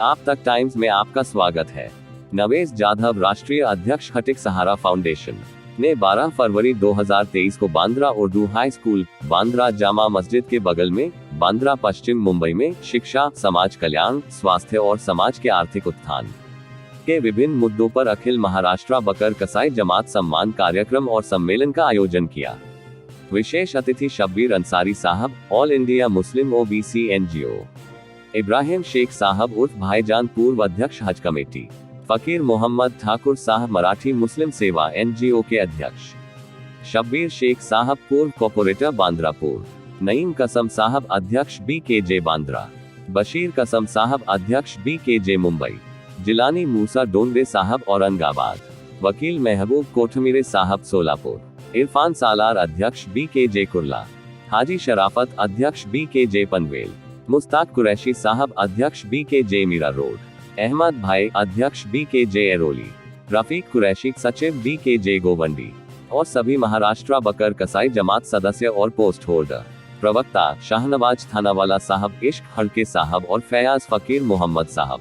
आप तक टाइम्स में आपका स्वागत है। नवेश जाधव, राष्ट्रीय अध्यक्ष खटिक सहारा फाउंडेशन ने 12 फरवरी 2023 को बांद्रा उर्दू हाई स्कूल, बांद्रा जामा मस्जिद के बगल में, बांद्रा पश्चिम मुंबई में शिक्षा, समाज कल्याण, स्वास्थ्य और समाज के आर्थिक उत्थान के विभिन्न मुद्दों पर अखिल महाराष्ट्र बकर कसाई जमात सम्मान कार्यक्रम और सम्मेलन का आयोजन किया। विशेष अतिथि Shabbir Ansari sahab, all India Muslim OBC NGO, Ibrahim Shaikh sahab उर्फ भाईजान, पूर्व अध्यक्ष हज कमेटी, फकीर मोहम्मद ठाकुर साहब, मराठी मुस्लिम सेवा एनजीओ के अध्यक्ष, शब्बीर शेख साहब, पूर्व कॉर्पोरेटर बांद्रापुर, नईम कसम साहब, अध्यक्ष BKJ बांद्रा, बशीर कसम साहब, अध्यक्ष BKJ मुंबई, जिलानी मूसा डोंडे साहब, औरंगाबाद, वकील महबूब कोठमीरे साहब, सोलापुर, इरफान सालार, अध्यक्ष BKJ कुर्ला, हाजी शराफत, अध्यक्ष BKJ पनवेल, मुस्ताक कुरैशी साहब, अध्यक्ष BKJ मीरा रोड, अहमद भाई, अध्यक्ष BKJ एरोली, रफीक कुरैशी, सचिव BKJ गोवंडी और सभी महाराष्ट्र बकर कसाई जमात सदस्य और पोस्ट होल्डर। प्रवक्ता शाहनवाज थानावाला साहब, इश्क हड़के साहब और फैयाज फकीर मोहम्मद साहब।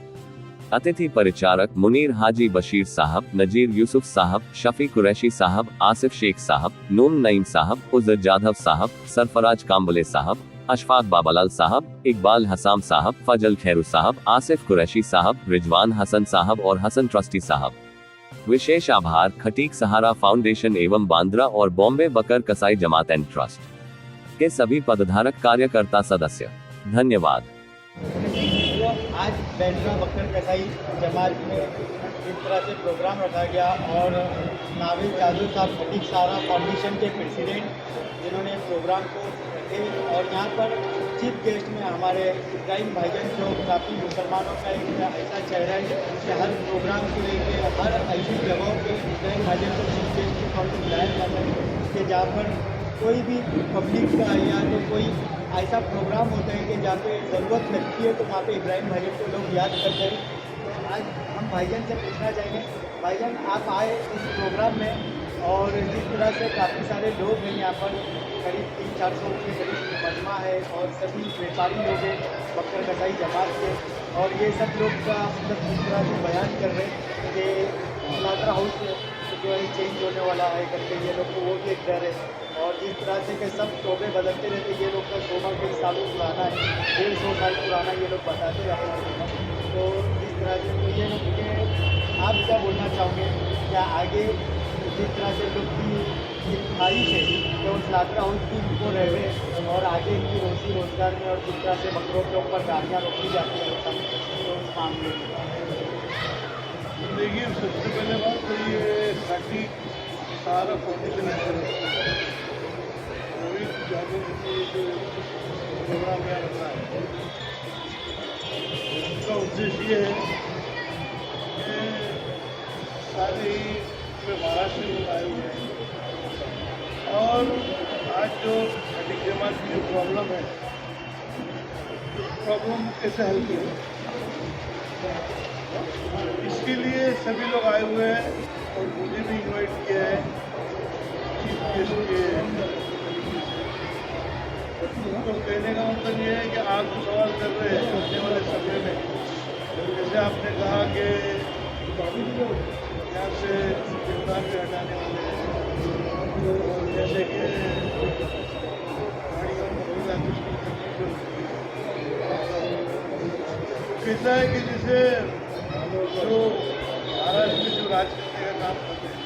अतिथि परिचारक मुनीर हाजी बशीर साहब, नजीर यूसुफ साहब, शफी कुरैशी साहब, आसिफ शेख साहब, नून नईम साहब, उजर जाधव साहब, सरफराज काम्बले साहब, अशफाक बाबालाल साहब, इकबाल हसाम साहब, फजल खैरू साहब, आसिफ कुरैशी साहब, रिजवान हसन साहब और हसन ट्रस्टी साहब। विशेष आभार खटीक सहारा फाउंडेशन एवं बांद्रा और बॉम्बे बकर कसाई जमात एंड ट्रस्ट के सभी पदधारक कार्यकर्ता सदस्य। धन्यवाद। आज बांद्रा बकर कसाई जमात में इस तरह से प्रोग्राम रखा गया और नावेश जाधव साहब खटीक सहारा फाउंडेशन के प्रेसिडेंट जिन्होंने प्रोग्राम को रखे और यहाँ पर चीफ गेस्ट में हमारे इब्राहिम भाईजान, जो काफ़ी मुसलमानों का एक ऐसा चेहरा है कि हर प्रोग्राम को लेकर हर ऐसी जगहों पर इब्राहिम भाईजान को चीफ गेस्ट के तौर पर बुलाया जाता है कि जहाँ पर कोई भी पब्लिक का या तो कोई ऐसा प्रोग्राम होता है कि जहाँ पे ज़रूरत लगती है तो वहाँ पे इब्राहिम भाईजान को लोग याद करते हैं। तो आज हम भाईजान से पूछना चाहेंगे, भाईजान आप आए इस प्रोग्राम में और जिस तरह से काफ़ी सारे लोग हैं यहाँ पर, करीब 300-400 के करीब मजमा है और सभी व्यापारी लोग हैं बकर कसाई जमात के, और ये सब लोग का मतलब जिस तरह से बयान कर रहे हैं कि स्लाटर हाउस जो है चेंज होने वाला है करके ये लोग को वो भी एक डर है, और जिस तरह से कि सब शोबे बदलते रहते, ये लोग का शोबा कई सालों पुराना है, 150 साल पुराना ये लोग बताते हैं अपना। तो जिस तरह से तो ये मुझे आप क्या बोलना चाहोगे, क्या आगे जिस तरह से लोग की एक ख्वाहिश है कि वो स्लाटर हाउस की इनको रहे और आगे इनकी रोजी रोजगार में, और जिस तरह से बकरों के ऊपर गाड़ियाँ रोकी जाती है सब, तो उस मामले में देखिए, सबसे पहले बात तो ये खटीक सहारा फाउंडेशन जो प्रोग्राम यहाँ रख रहा है, उसका उद्देश्य ये है कि सारे महाराष्ट्र में लोग आए हुए हैं और आज जो खटीक जमात की जो प्रॉब्लम है, उस प्रॉब्लम कैसे हल की, इसके लिए सभी लोग आए हुए हैं और मुझे भी इनवाइट किया है चीफ गेस्ट के। तो कहने का मतलब ये है कि आप जो सवाल कर रहे हैं आने वाले समय में, जैसे आपने कहा कि यहाँ से इमरान पे हटाने वाले हैं, और जैसे कि गाड़ियों में कहता है कि जैसे जो महाराष्ट्र में जो राज करने का काम करते हैं,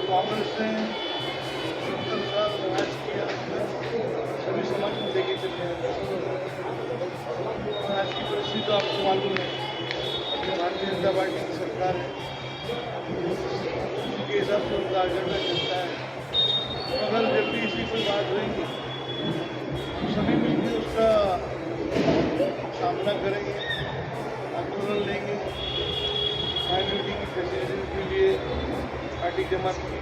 कांग्रेस ने 70 साल राज किया, सभी समाज को लेके चले हैं। आज की परिस्थिति तो आपको मालूम है, भारतीय जनता पार्टी की सरकार है, उनके हिसाब से उनका एजेंडा चलता है। अगर जब भी इसी पर बात होगी तो सभी मिलकर उसका सामना करेंगे, आंदोलन लेंगे, माइनॉरिटी की फैसिलिटी के लिए पार्टी जमात की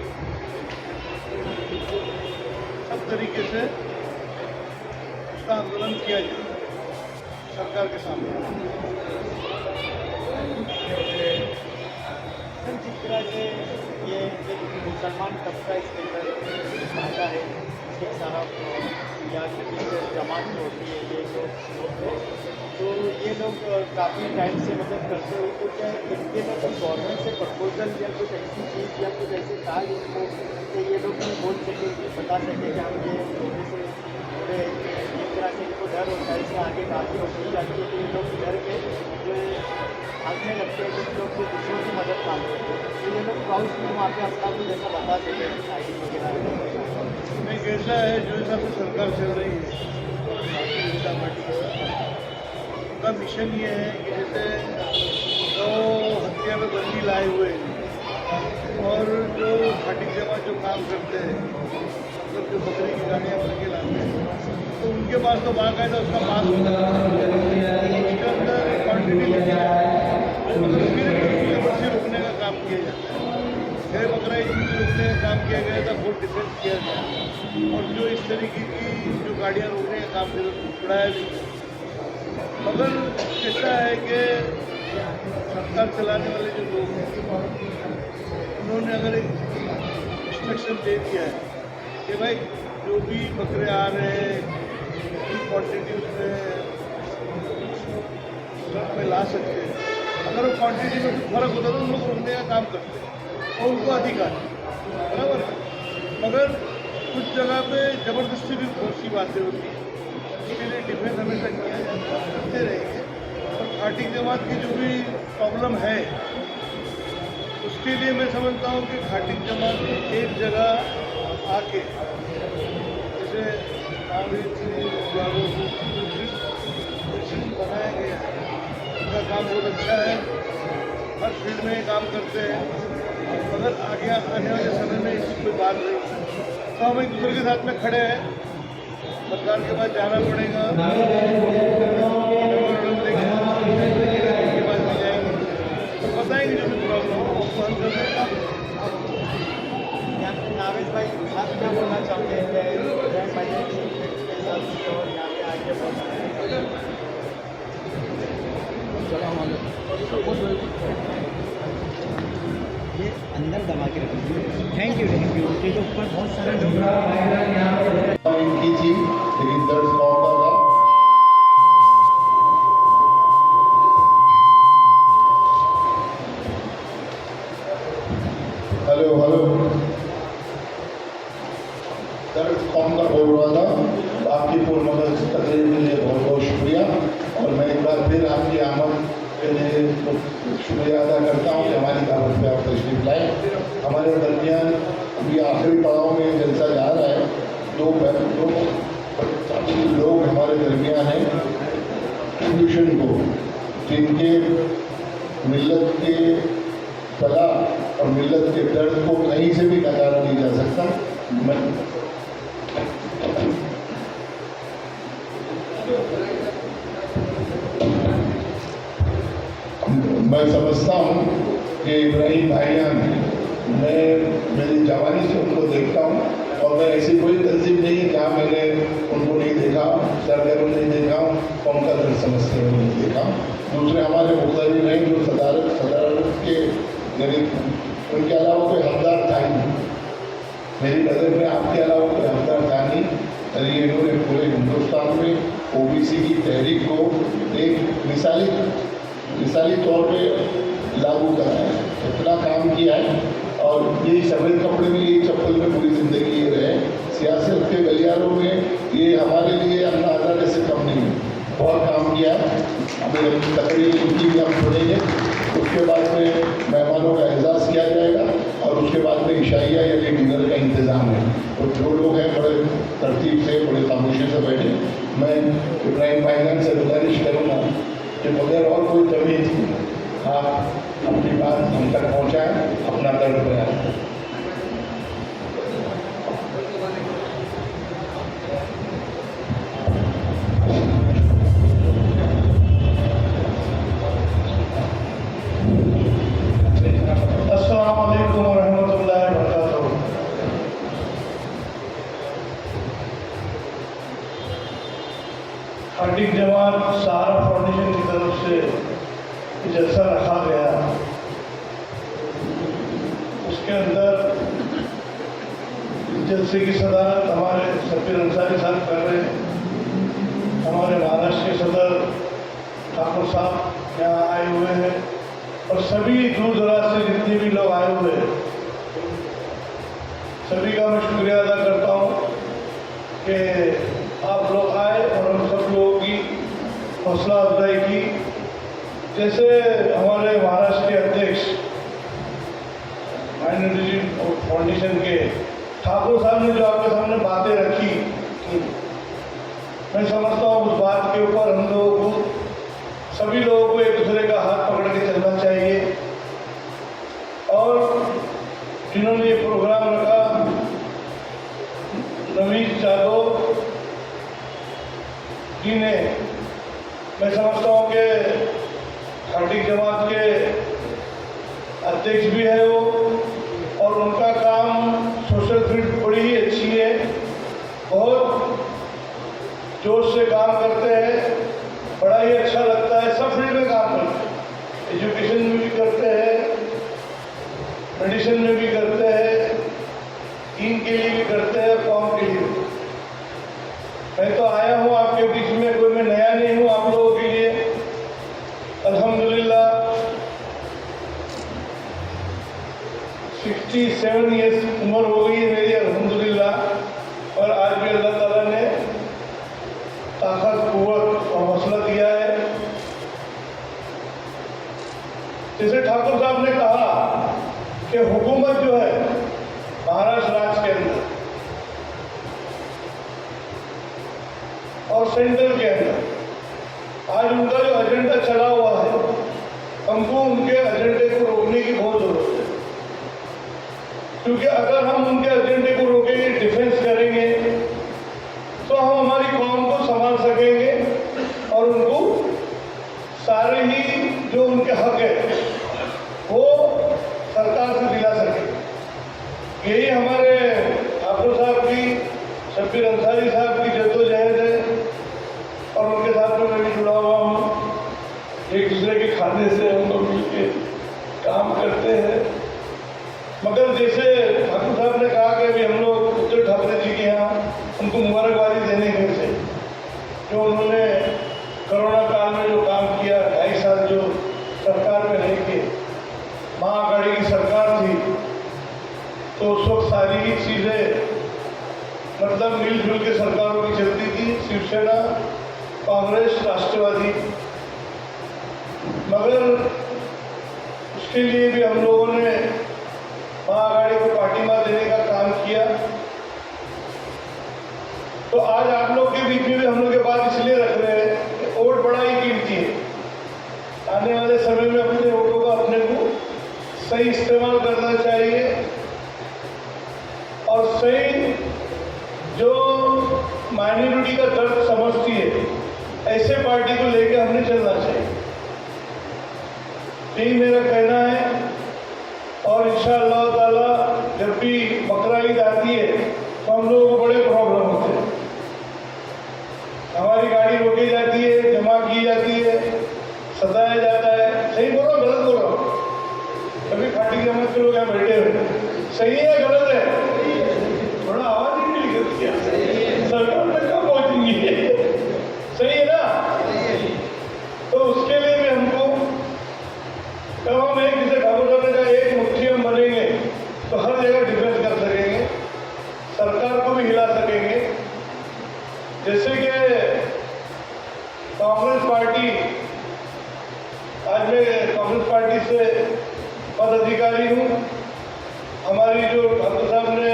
सब तरीके से उसका आंदोलन किया जाए सरकार के सामने। जिस तरह से ये एक मुसलमान तबका इसके अंदर आता है, खटीक सारा या खटीक जमात जो होती है ये लोग हैं। तो ये लोग काफ़ी टाइम से मदद करते हुए तो क्या इनके में कुछ गवर्नमेंट से प्रपोजल या कुछ ऐसी चीज़ या कुछ ऐसे कार्य इनको कि ये लोग भी बोल सके कि बता सके कि हम ये जैसे थोड़े एक तरह से इनको डर होता है इससे आगे काफ़ी होती जाती है कि ये लोग डर के जो भागने लगते हैं कुछ लोग जो दूसरों की मदद मांगते हैं तो ये लोग प्राउड में वहाँ पे अपना कुछ ऐसा बता सके आई वगैरह। नहीं, कैसा है जो हिसाब से सरकार चल रही है भारतीय जनता पार्टी का, उनका मिशन ये है कि जैसे जो हत्या में बंदी लाए हुए और जो खटीक जमा जो काम करते हैं मतलब जो बकरी की गाड़ियाँ भर के लाते हैं तो उनके पास तो बाकायदा उसका पास होता है, उसके अंदर क्वान्टिटी लिखी है, मगर फिर लेबर रोकने का काम किया जाता है। गए बकरा ईद रोकने का काम किया गया था, बहुत डिफेंस किया गया और जो इस तरीके की जो गाड़ियाँ रोकने का काम छुड़ाया भी। मगर कैसा है कि सरकार चलाने वाले जो लोग हैं उन्होंने अगर एक इंस्ट्रक्शन दे दिया है कि भाई जो भी बकरे आ रहे हैं उनकी क्वान्टिटी उसमें ट्रक में ला सकते हैं, अगर वो क्वान्टिटी में कुछ फर्क होता है तो उन लोग रोकने का काम करते हैं और उनको अधिकार है, बराबर है। मगर कुछ जगह पे ज़बरदस्ती भी बहुत सी बातें होती हैं, उसके लिए डिफेंस हमेशा किया जाता है, करते रहेंगे। और खटीक जमात की जो भी प्रॉब्लम है उसके लिए मैं समझता हूँ कि खटीक जमात को एक जगह आके जैसे बनाया गया है, उनका काम बहुत अच्छा है, हर फील्ड में काम करते हैं। अगर आगे आने वाले समय में इसकी कोई बात नहीं तो हम एक दूसरे के साथ में खड़े हैं, सरकार के पास जाना पड़ेगा, के पास ले जाएंगे तो बताएंगे जो भी प्रॉब्लम हो उसको हल कर देंगे। नावेश भाई आप क्या बोलना चाहते हैं ब्रांड फाइनेंस के साथ और यहाँ पे आगे बढ़ना ये अंदर दबा के रखेंगे। थैंक यू उनके जो ऊपर बहुत सारे लोग की थी लेकिन दर्द कौन का था। हेलो दर्द कौन का बोल रहा था। आपकी पूर्ण मदद तकरीर के लिए बहुत बहुत शुक्रिया और मैं एक बार फिर आपकी आमद के लिए शुक्रिया अदा करता हूँ कि हमारी दावत पे आप तशरीफ लाए। हमारे दरमियान अभी आखिरी पड़ाव में जलसा जा रहा है, दो लोग हमारे दरमियान हैं ट्यूशन को जिनके मिल्लत के कला और मिल्लत के दर्द को कहीं से भी नकारा नहीं जा सकता। मैं समझता हूँ कि इब्राहिम भाईजान, मैं मेरी जवानी से उनको देखता हूँ और मैं ऐसी कोई तहजीब नहीं है जहाँ मैंने उनको नहीं देखा, सरगर्म नहीं देखा, उनका दर्द समझते हुए नहीं देखा। दूसरे हमारे मुख्तलिफ हैं जो सदारत के यानी उनके अलावा कोई हमदार था ही नहीं, मेरी नज़र में आपके अलावा कोई हमदार था नहीं। ये इन्होंने पूरे हिंदुस्तान में ओबीसी की तहरीक को एक मिसाली तौर पे लागू करा है, इतना काम किया है और यही सफ़ेद कपड़े में यही चप्पल में पूरी ज़िंदगी ये रहे। सियासत के गलियारों में ये हमारे लिए अन्ना हज़ारे से कम नहीं है, बहुत काम किया है। अभी तकरीर उनकी भी हम सुनेंगे, उसके बाद में मेहमानों का एहसास किया जाएगा और उसके बाद में इशाइया या डिनर का इंतज़ाम है। तो जो लोग हैं बड़े तरतीब से बड़े खामोशी से बैठे। मैं इब्राहिम भाईजान से गुजारिश करूँगा कि बगैर और कोई तमीज़ आप अपनी बात हम तक पहुँचाएँ, अपना दर्द बयान करें। अस्सलाम वालेकुम रहमतुल्लाहि व बरकातहू। खटीक जमात सहारा फाउंडेशन की तरफ से जलसा रखा गया, उसके अंदर जलसे की सदारत हमारे शब्बीर अंसारी साहब कर रहे हैं। हमारे महाराष्ट्र के सदर ठाकुर साहब यहाँ आए हुए हैं और सभी दूर दराज से जितने भी लोग आए हुए हैं, सभी का मैं शुक्रिया अदा करता हूँ कि आप लोग आए और हम सब लोगों की हौसला अफजाई की। जैसे हमारे महाराष्ट्र के अध्यक्ष माइनॉरिटी फाउंडेशन के ठाकुर साहब ने जो आपके सामने बातें रखी, मैं समझता हूँ उस बात के ऊपर हम लोगों को, सभी लोगों को एक दूसरे का हाथ पकड़ के चलना चाहिए। और जिन्होंने ये प्रोग्राम रखा, नवीन जादव जी ने, मैं समझता हूँ कि खटीक जमात के अध्यक्ष भी है वो, और उनका काम सोशल फील्ड बड़ी ही अच्छी है, बहुत जोश से काम करते हैं, बड़ा ही अच्छा लगता है। सब फील्ड में काम करते हैं, एजुकेशन में भी करते हैं, मेडिसिन में भी करते हैं, दीन के लिए भी करते हैं, कौम के लिए भी। मैं तो आया हूँ आपके बीच में, कोई मैं नया नहीं हूँ आप लोगों के लिए। अल्हम्दुलिल्लाह 67 ईयर्स उम्र हो गई है मेरी, अल्हम्दुलिल्लाह। और आज भी अल्लाह ताला ने ताकत, कुव्वत और हौसला दिया है। जैसे ठाकुर साहब ने कहा कि हुकूमत जो है महाराष्ट्र राज्य के अंदर और सेंट्रल के अंदर, आज उनका जो एजेंडा चला हुआ है, हमको उनके एजेंडे को रोकने की बहुत जरूरत है। क्योंकि अगर हम उनके एजेंडे को रोकेंगे, डिफेंस करेंगे, तो हम हमारी कौम को संभाल सकेंगे और उनको सारे ही जो उनके हक है वो सरकार से दिला सकेंगे। यही हमारे ठाकुर साहब की, शब्बीर अंसारी साहब की जद्दोजहद है, और उनके साथ में मैं भी जुड़ा हुआ हूँ। एक दूसरे के खाने से हम लोग मिलकर काम करते हैं। मगर जैसे ठाकुर साहब ने कहा कि अभी हम लोग उद्धव ठाकरे जी के यहाँ उनको मुबारकबादी देने गए थे, जो उन्होंने कोरोना काल में जो काम किया, 2.5 साल जो सरकार में रह के, महाआघाड़ी की सरकार थी, तो उस वक्त सारी ही चीज़ें मतलब मिलजुल के सरकारों की चलती थी, शिवसेना, कांग्रेस, राष्ट्रवादी। मगर उसके लिए भी हम लोगों ने महाआघाड़ी को पार्टी मार देने का काम किया। तो आज आप लोग के बीच में भी हम लोग ये बात इसलिए रख रहे हैं कि वोट बड़ा ही कीमती है। आने वाले समय में अपने वोटों का अपने को सही इस्तेमाल करना चाहिए और सही जो माइनॉरिटी का दर्द समझती है, ऐसे पार्टी को लेकर हमने चलना चाहिए। यही मेरा कहना है। और इंशाअल्लाह ताला जब भी बकरा ईद आती है तो हम लोगों को बड़े प्रॉब्लम होते हैं। हमारी गाड़ी रोकी जाती है, जमा की जाती है, सताया जाता है। सही बोल रहा हूँ, गलत बोल रहा हूँ? कभी खाटी जमात के लोग यहाँ बैठे हुए, सही है गलत है? थोड़ा आवाज ही नहीं निकलती, सरकार तक कहाँ पहुँचेंगी? सही है ना? तो उसके लिए भी हमको कब हम एक जिसे ठाकुर साहब ने कहा एक मुट्ठी हम बनेंगे तो हर जगह डिफेंस कर सकेंगे, सरकार को भी हिला सकेंगे। जैसे कि कांग्रेस पार्टी, आज मैं कांग्रेस पार्टी से पद अधिकारी हूँ। हमारी जो ठाकुर साहब ने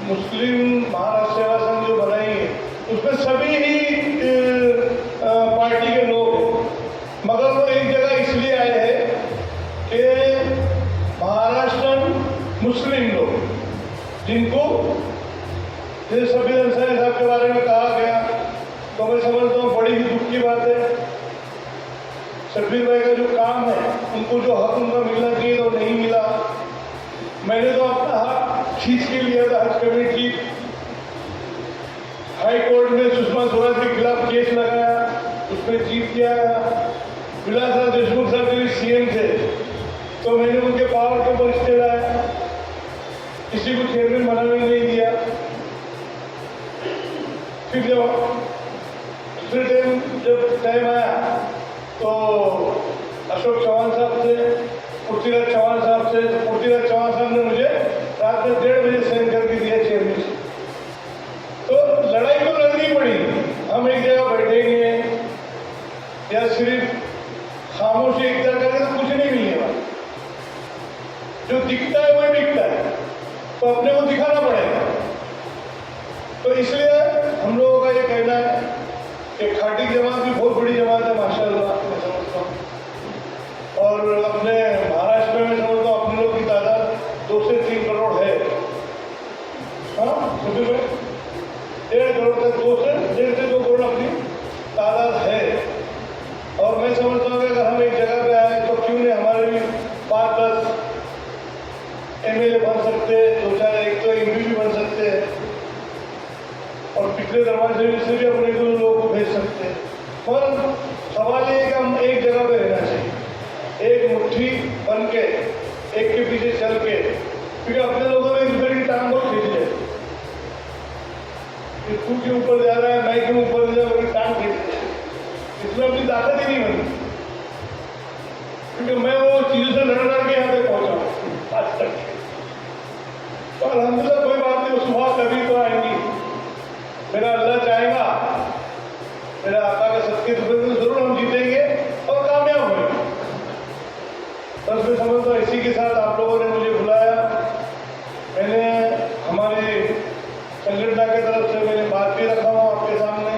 मुस्लिम महाराष्ट्र सेवा संघ जो बनाई है, उसमें सभी ही पार्टी के लोग हैं। मगर वो एक जगह इसलिए आए हैं कि महाराष्ट्र मुस्लिम लोग, जिनको जैसे शब्बीर अंसारी साहब के बारे में कहा गया, तो मैं समझता हूँ बड़ी ही दुख की बात है। शब्बीर भाई का जो काम है, उनको जो हक उनका मिलना चाहिए तो नहीं मिला। मैंने तो अपना हक खींच के लिया था। हज कमेटी हाई कोर्ट में सुषमा स्वराज के खिलाफ केस लगाया, उसमें जीत गया। विलासराव देशमुख साहब जब सीएम थे तो मैंने उनके पावर के ऊपर स्टे लाया। किसी को चेयरमैन बनाने नहीं दिया। फिर जब टाइम आया तो अशोक चौहान साहब से, पृथ्वीराज चौहान साहब से, पृथ्वीराज चौहान साहब ने मुझे रात में 1:30 बजे साइन करके दिया चेयरमैन। तो लड़ाई तो लड़नी पड़ी। हम एक जगह बैठेंगे या सिर्फ खामोशी इख्तियार करेंगे तो कुछ नहीं मिलेगा। जो दिखता है वही दिखता है, तो अपने को दिखाना पड़ेगा। तो इसलिए हम लोगों का ये कहना है कि खाटी जमात भी बहुत बड़ी जमात है माशाल्लाह, मैं समझता हूँ। और अपने महाराष्ट्र में समझता हूँ अपने लोग की तादाद 2 से 3 करोड़ है। हाँ, 1.5 करोड़ तक, 1.5 से 2 करोड़ अपनी तादाद है। और मैं समझता हूँ कि अगर हम एक जगह पे आए तो क्यों नहीं हमारे भी 5-10 MLA बन सकते हैं, 2-4 एक तो MP भी बन सकते हैं, और पिछले दरवाजे से भी अपने 2 लोगों को भेज सकते हैं। पर सवाल ये है कि हम एक जगह पे रहना चाहिए, एक मुट्ठी बन के, एक के पीछे चल के, क्योंकि अपने लोगों ने दूसरे की टांग बहुत खींच ले। तू क्यों ऊपर जा रहा है, मैं क्यों ऊपर जा रहा हूँ, टांग खींच ले। इसमें अपनी ताकत ही नहीं बनी, क्योंकि मैं वो चीज़ों से लड़ के यहाँ पे पहुँचा आज तक। तो अल्हम्दुलिल्लाह कोई बात नहीं, सुबह कभी तो आएंगी। मेरा अल्लाह चाहेगा, मेरा आका के सदके तो जरूर हम जीतेंगे और कामयाब होंगे। बस मैं समझता हूँ इसी के साथ आप लोगों ने मुझे बुलाया। मैंने हमारी संगठन की तरफ से मैंने बात भी रखा हूँ आपके सामने,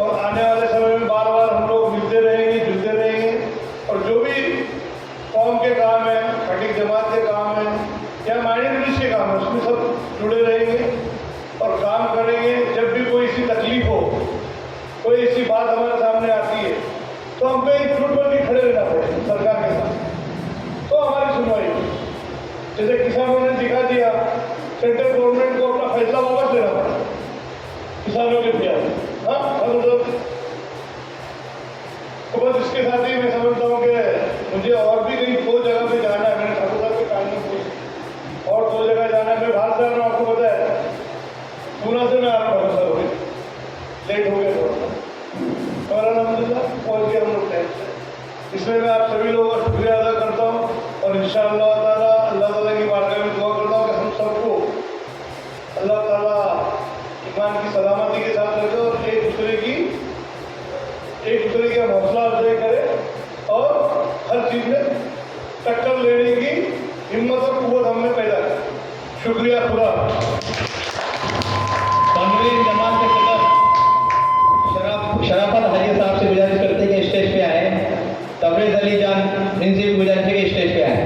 और आने वाले समय में बार बार हम लोग मिलते रहेंगे, जुलते रहेंगे, और जो भी कौम के काम है, खटीक जमात के काम है या माइनॉरिटीज के काम है, उसमें सब जुड़े रहेंगे और काम करेंगे। जब भी कोई ऐसी तकलीफ हो, कोई ऐसी बात हमारे सामने आती है, तो हमको एक फुट पर भी खड़े रहना पड़े सरकार के साथ, तो हमारी सुनवाई हो। जैसे किसानों ने दिखा दिया, सेंट्रल गवर्नमेंट को अपना फैसला वापस लेना पड़ा किसानों के दिया। हाँ, तो बस इसके साथ ही मैं समझता हूँ कि मुझे और भी कहीं 2 जगह पे जाना है। मैंने ठाकुर साहब के काम में पूछ और 2 जगह जाना है। मैं बाहर से आ रहा हूँ, आपको पता है, पूना से मैं आ रहा हूँ, सर हो गई, लेट हो गया थोड़ा, और अल्हम्दुलिल्लाह पहुँच गया हम लोग टाइम से। इसलिए मैं आप सभी लोगों का शुक्रिया अदा करता हूँ, और इंशाअल्लाह ताला अल्लाह ताला की बारगाह में दुआ करता हूँ कि हम सबको अल्लाह ताला ईमान की सलामती के साथ रखे और एक दूसरे की हौसला अफजाई करे और हर चीज़ में टक्कर लेने की हिम्मत और कुव्वत हमने पैदा की। शुक्रिया खुदा। कांग्रेस जमात के सदर शराफत हाजी साहब से गुजारिश करते हैं कि स्टेज पे आए। तबरेज अली जान इनसे गुजारिश है कि स्टेज पे आए।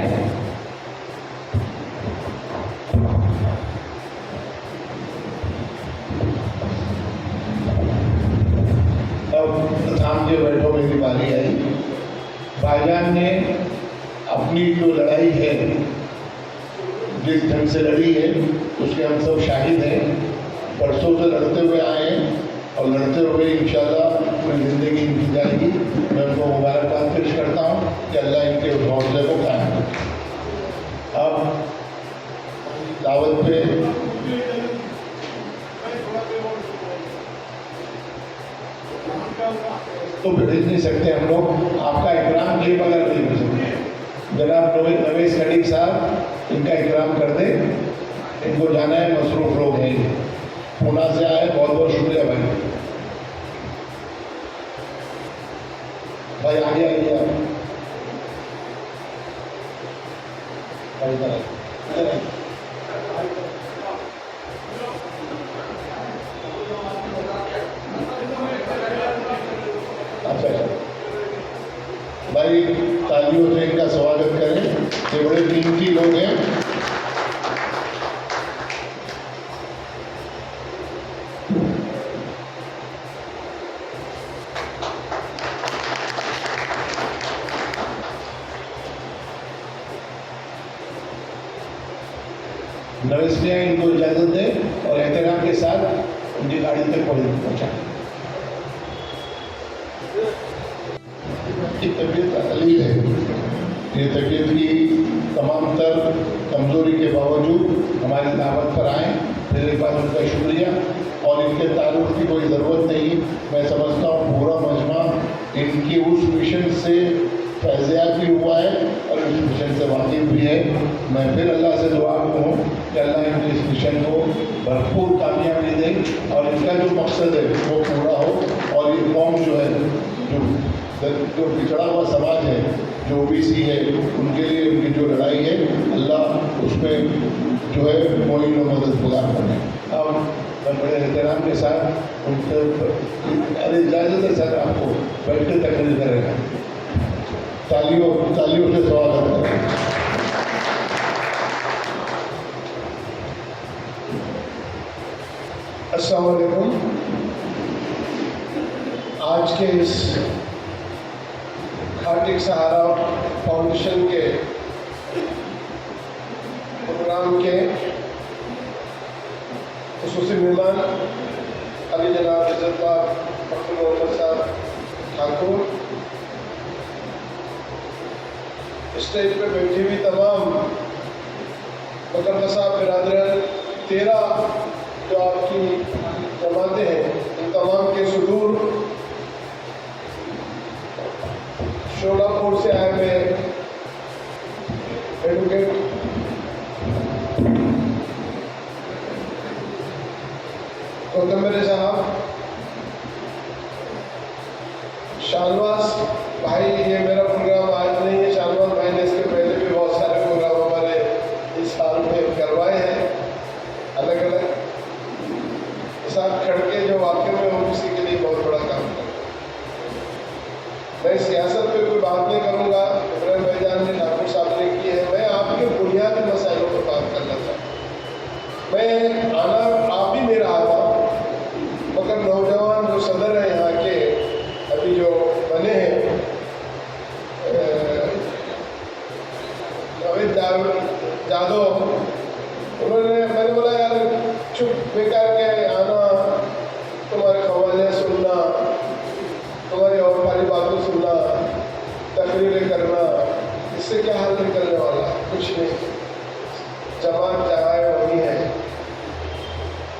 थाम के बैठो, मेरी बारी आई। भाईजान ने अपनी जो लड़ाई है, जिस ढंग से लड़ी है, उसके हम सब शाहिद हैं। परसों से लड़ते हुए आए हैं और लड़ते हुए इंशाल्लाह पूरी ज़िंदगी इनकी जाएगी। मैं उनको मुबारकबाद पेश करता हूँ कि अल्लाह इनके उस हौसले को कायम रखे। अब दावत पे तो भेज नहीं सकते हम लोग, आपका इकराम के बगैर नहीं भेज सकते। जनाब नवेश खटीक साहब, इनका इकराम कर दे, इनको जाना है, मसरूफ लोग हैं, पूना से आए। बहुत बहुत शुक्रिया भाई आगे आइए आप। अच्छा भाई, तालियों से इनका स्वागत करें, ये बड़े कीमती लोग हैं। नरेश ने इनको इजाज़त दें और एहतराम के साथ उनकी गाड़ी तक पहुँचाएं। की तबीयत अलील है। ये तबीयत की तमाम तर कमज़ोरी के बावजूद हमारे हमारी दावत पर आए। फिर एक बार उनका शुक्रिया। और इनके तारुफ की कोई ज़रूरत नहीं, मैं समझता हूँ पूरा मजमा इनकी उस मिशन से फैज़याब भी हुआ है और इस मिशन से वाकिफ़ भी है। मैं फिर अल्लाह से दुआ करूँ कि अल्लाह इनके इस मिशन को भरपूर कामयाबी दे और इनका जो मकसद है वो पूरा हो। और ये कौम जो है, जो पिछड़ा हुआ समाज है, जो ओबीसी है, उनके लिए उनकी जो लड़ाई है, अल्लाह उसमें जो है मोइन और मदद गुजार करें। अब मैं बड़े एहतराम के साथ उनके अरे इजाज़त है सर, आपको बैठ के तकरीर करेगा। तालियों से स्वागत करें। अस्सलाम वालेकुम। आज के इस खाटिक सहारा फाउंडेशन के प्रोग्राम के खुसूसी मेहमान अली जनाब इज़्ज़तदार डॉक्टर मोहम्मद साहब ठाकुर, स्टेज पे बैठी हुई तमाम मुकर्रम साहब बिरादरान, 13 जो आपकी जमातें हैं, इन तमाम के सुदूर शोलापुर से आए हुए एडवोकेट गौतम साहब, शाहनवाज भाई, ये मेरा प्रोग्राम आज नहीं है, शाहनवाज भाई ने इसके पहले भी बहुत सारे प्रोग्राम हमारे इस साल में करवाए हैं अलग अलग। साथ खड़के जो वाकई में ओबीसी के लिए बहुत बड़ा काम कर। मैं सियासत पे कोई बात नहीं करूँगा, इब्राहिम भाईजान ने ठाकुर साहब ने की है। मैं आपके बुनियादी मसाइलों पर बात करना चाहता हूँ। मैं आना आप भी नहीं रहा था, मगर नौजवान जो सदर हैं यहाँ के अभी जो बने हैं, नवीद जादव, उन्होंने, मैंने बोला यार चुप बेकार के आना, तुम्हारे खवाले सुनना, तुम्हारी और सारी बातें सुनना, तकरीरें करना, इससे क्या हाल निकलने वाला? कुछ नहीं। जमात जहाँ है वही है।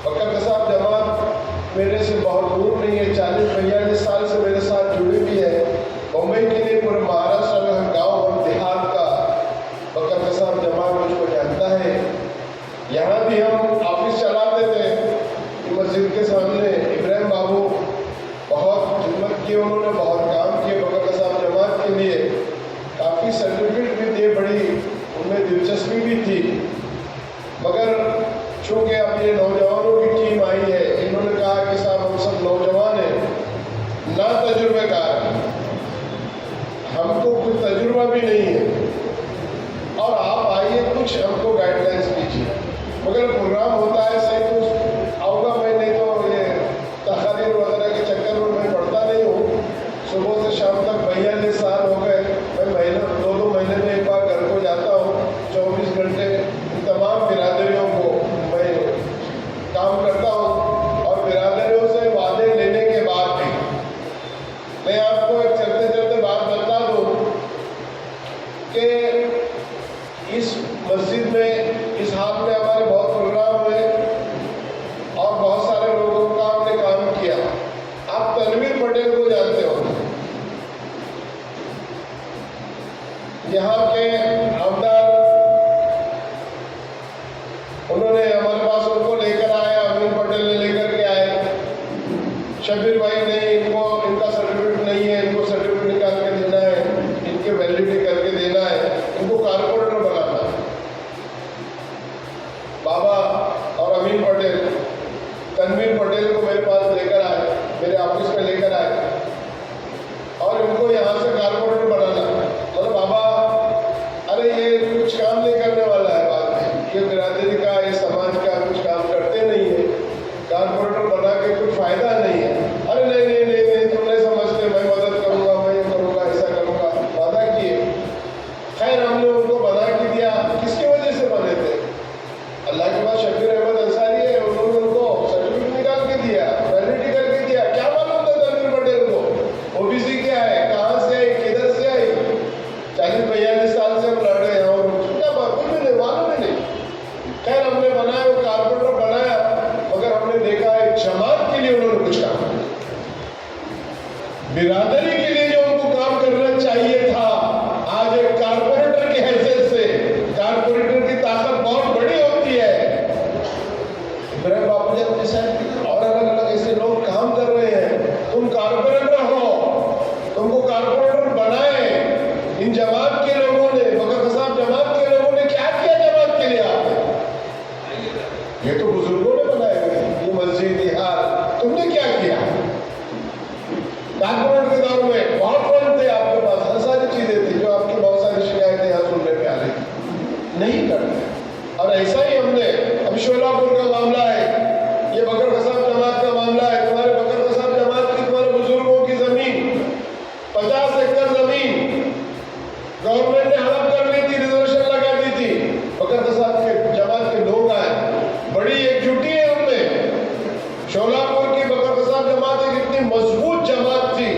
बकर साहब जमात मेरे से बहुत दूर नहीं है, 40-42 साल से मेरे साथ जुड़ी भी है। मुंबई के लिए पूरे महाराष्ट्र में हर गाँव और देहात का बकर साहब जमात मुझको जानता है। यहाँ भी हम ऑफिस चलाते थे मस्जिद के सामने, इब्राहिम बाबू बहुत खिदमत की, उन्होंने बहुत काम किए बकर साहब जमात के लिए, काफ़ी सर्टिफिकेट भी दिए, बड़ी उनमें दिलचस्पी भी थी। मगर चूँकि अब ये नौजवानों की टीम आई है, इन्होंने कहा कि साहब हम सब नौजवान हैं, ना तजुर्बेकार, हमको कुछ तजुर्बा भी नहीं है, और आप आइए कुछ हमको गाइडलाइंस कीजिए। मगर प्रोग्राम होता है सही तो आऊँगा मैं, नहीं तो ये तकारीर वगैरह के चक्कर में मैं पढ़ता नहीं हूँ। सुबह से शाम तक 42 साल हो गए, मैं महीने 2-2 महीने में एक बार घर को जाता हूँ, 24 घंटे इन तमाम बिरादरियों को मैं काम करता हूँ। और बिरादरियों से वादे लेने के बाद भी मैं आपको एक चलते चलते बात बता दूँ कि इस मस्जिद में इस हाथ में हमारे बहुत प्रोग्राम हुए और बहुत सारे लोगों का हमने काम किया। आप तनवीर पटेल को जानते हो, यहाँ के आमदार, उन्होंने हमारे पास उनको लेकर आया, अमीर पटेल ने लेकर के आए, शबीर भाई ने इनको, इनका सर्टिफिकेट नहीं है, इनको सर्टिफिकेट निकाल के देना है, इनके वैलिडिटी करके देना है, इनको कारपोरेटर बनाना है। बाबा और अमीर पटेल तनवीर पटेल को मेरे पास लेकर आए, मेरे ऑफिस में लेकर आए और इनको यहाँ से कारपोरेटर बनाना। मतलब बाबा, अरे ये कुछ काम नहीं करने वाला है, बाद में ये बिरादरी का, ये समाज का कुछ काम करते नहीं है, कारपोरेटर बना के कुछ फायदा नहीं है। अरे नहीं नहीं नहीं नहीं, तुम नहीं समझते, मैं मदद करूँगा, मैं ये करूँगा, ऐसा करूँगा, वादा किए। खैर हमने उनको बना के दिया। किसकी वजह से बने थे? अल्लाह के बाद शबीर अहमद अंसारी है, उन्होंने उनको सर्टिफिकेट निकाल के दिया, वैलिडिटी करके दिया। क्या मालूम था तनवीर पटेल को ओबीसी क्या है, कहाँ से आई, किधर से आई? 40-42 साल से हम लड़ रहे हैं और क्या बात, कुछ भी नहीं मालूम ही नहीं। खैर हमने बनाया, वो कारपोरेटर बनाया, मगर हमने देखा है जमात के लिए उन्होंने कुछ काम किया। बिरादरी के लिए जो उनको काम करना चाहिए था, आज एक कारपोरेटर की हैसियत से, कारपोरेटर की ताकत बहुत बड़ी होती है। इब्राहिम बापूजान के साथ और अलग अलग ऐसे लोग काम कर रहे हैं। तुम कारपोरेटर हो, तुमको कारपोरेटर बनाए इन जमात के लोगों ने, मगर साहब जमात के लोगों ने क्या किया जमात के लिए आपने? ये तो बुजुर्गों ने बनाए हुए, ये मस्जिद, ये हाल, तुमने क्या किया? कारपोरेट के दौर में बहुत फंड थे आपके पास, हर सारी चीजें थी, जो आपकी बहुत सारी शिकायतें यहाँ सुनने में आ रही थी, नहीं करते। और ऐसा ही हमने, अभी शोलापुर का मामला है, ये बकर कसाब जमात का मामला है। तुम्हारे बकर कसाब जमात की, तुम्हारे बुजुर्गों की जमीन 50 एकड़ जमीन गवर्नमेंट ने हड़प कर ली थी, रिजर्वेशन लगा दी थी। बकर कसाब के जमात के लोग आए, बड़ी एकजुटी है उनमें। शोलापुर की बकर कसाब जमात एक इतनी मजबूत जमात थी,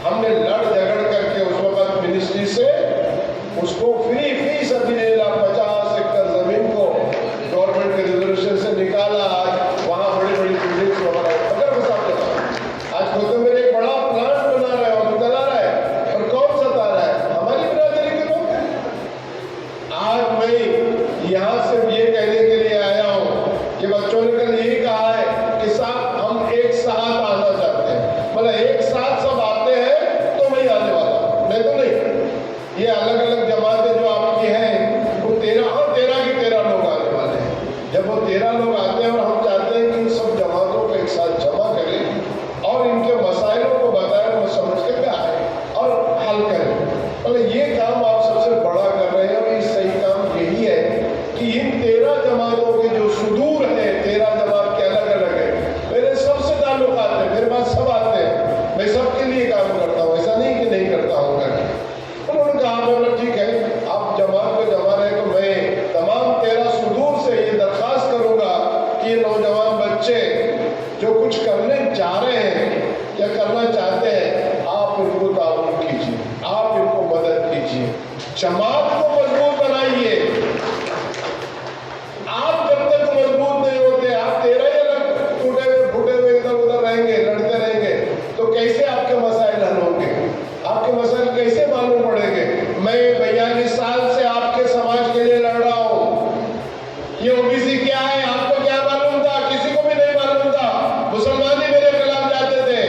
हमने लड़ झगड़ करके उस वक्त मिनिस्ट्री से उसको फ्री सबिलिल्लाह 50 एकड़ जमीन को गवर्नमेंट के रिजर्वेशन से निकाला। आज वहां बड़ी बड़ी बिल्डिंग्स वगैरह बकर कसाब जमात आज खुद में एक बड़ा प्लांट बना रहा है और चला रहा है, और कौन सता रहा है? हमारी बिरादरी के लोग। आज मैं यहाँ से ये कहने के लिए आया हूँ कि बच्चों ने कल यही कहा है कि साहब हम एक साथ आना चाहते हैं, मतलब एक साथ सब आते हैं तो मैं आने वाला हूँ, मैं तो नहीं। ये अलग अलग जमातें जो आपकी हैं वो 13 की 13 लोग आने वाले हैं। जब वो 13 लोग आते हैं और हम चाहते हैं कि इन सब जमातों को एक साथ जमा करें और इनके मसाइलों को बताएं, वो समझ के क्या है और हल करें। मतलब ये काम आप सबसे बड़ा कर रहे हैं, और ये सही काम यही है कि इन 13 जमातों के जो सुदूर है, 13 जमात के अलग अलग है, मेरे सबसे ताल्लुकात है, मेरे पास सब आते हैं, मैं सबके लिए काम करता हूँ, ऐसा नहीं कि नहीं करता हूँ करके। उन्होंने कहा बोला ठीक है, आप जमात को जमा रहे, तो मैं तमाम 13 सुदूर से ये दरख्वास्त करूंगा कि ये नौजवान बच्चे जो कुछ करने जा रहे हैं या करना चाहते हैं, आप इनको ताउन कीजिए, आप इनको मदद कीजिए, जमात को मजबूत बनाइए। आप जब तक मजबूत नहीं होते, आप 13 ही अलग टूटे हुए फूटे हुए इधर उधर रहेंगे, लड़ते रहेंगे, तो कैसे आपके मसाइल हल होंगे? आपके मसाइल कैसे मालूम पड़ेंगे? मैं 42 साल से आपके समाज के लिए लड़ रहा हूँ। ये ओबीसी क्या है आपको क्या मालूम था? किसी को भी नहीं मालूम था। मुसलमान ही मेरे खिलाफ जाते थे।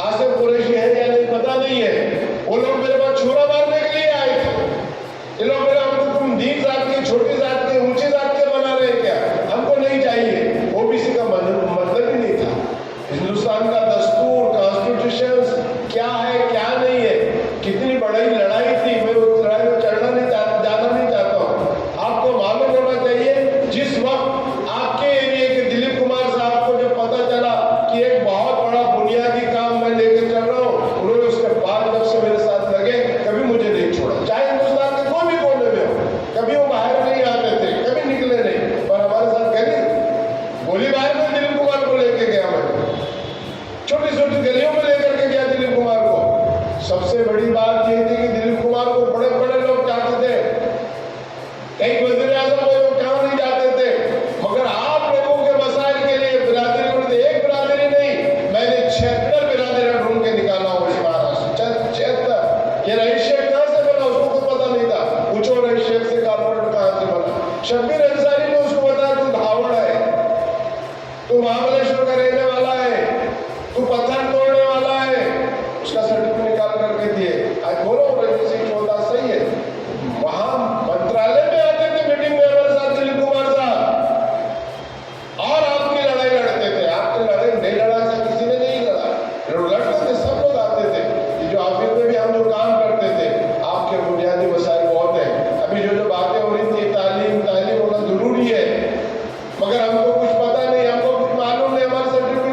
आसिफ कुरैशी है या नहीं पता नहीं है, वो लोग मेरे पास छुरा मारने के लिए आए थे। ये लोग मेरे हमको तुम दीन जात के, छोटी जात के, ऊंची जात के बना रहे क्या? हमको नहीं चाहिए। ओबीसी का मतलब ही नहीं था। हिंदुस्तान का दस्तूर, कॉन्स्टिट्यूशन क्या है क्या नहीं है, कितनी बड़ी लड़ाई थी। मैं उस लड़ाई में जाना नहीं चाहता हूँ। आपको मालूम होना चाहिए, जिस वक्त आपके एरिया के दिलीप कुमार साहब को जब पता चला कि एक बहुत बड़ा बुनियादी काम मैं लेकर चल रहा हूँ, उन्होंने उसके बाद जब से मेरे साथ लगे, कभी मुझे नहीं छोड़ा। चाहे हिंदुस्तान के कोई भी कोने में हो, कभी वो बाहर नहीं आते थे, कभी निकले नहीं, पर हमारे साथ गए गोलीबार में दिलीप कुमार को लेके गया। मैं छोटी छोटी गलियों में लेकर के गया दिलीप कुमार को। सबसे बड़ी बात यह थी कि दिलीप कुमार को बड़े बड़े लोग चाहते थे, कई वज़ीर आज़म वो लोग क्यों नहीं जाते थे, मगर आप लोगों के मसाइल के लिए बिरादरी उन्होंने, एक बिरादरी नहीं, मैंने 76 बिरादरियां ढूंढ के निकाला हूँ इस महाराष्ट्र। 76। ये रईस शेख कहाँ से बना उसको कुछ पता नहीं था, पूछो रईस शेख से कारपोरेट कहाँ से बना। शब्बीर अंसारी ने उसको बताया तू धावड़ है, तू महाबलेश्वर का रहने वाला है, तू पत्थर तोड़ने वाला है, उसका सर्टिफिकेट निकाल करके दिए। आज बोलो रजनी सिंह चौथा सही है, वहां मंत्रालय में आते थे मीटिंग में हमारे साथ दिलीप कुमार साहब, और आपकी लड़ाई लड़ते थे। आपकी लड़ाई नहीं लड़ा था, किसी ने नहीं लड़ा, लड़ते थे, सब लोग आते थे। ये जो ऑफिस में भी हम जो काम करते थे, आपके बुनियादी मसाइल बहुत है। अभी जो बातें हो रही थी, तालीम होना जरूरी है, मगर हमको कुछ पता नहीं, हमको कुछ मालूम नहीं, हमारे सर्टिफिकेट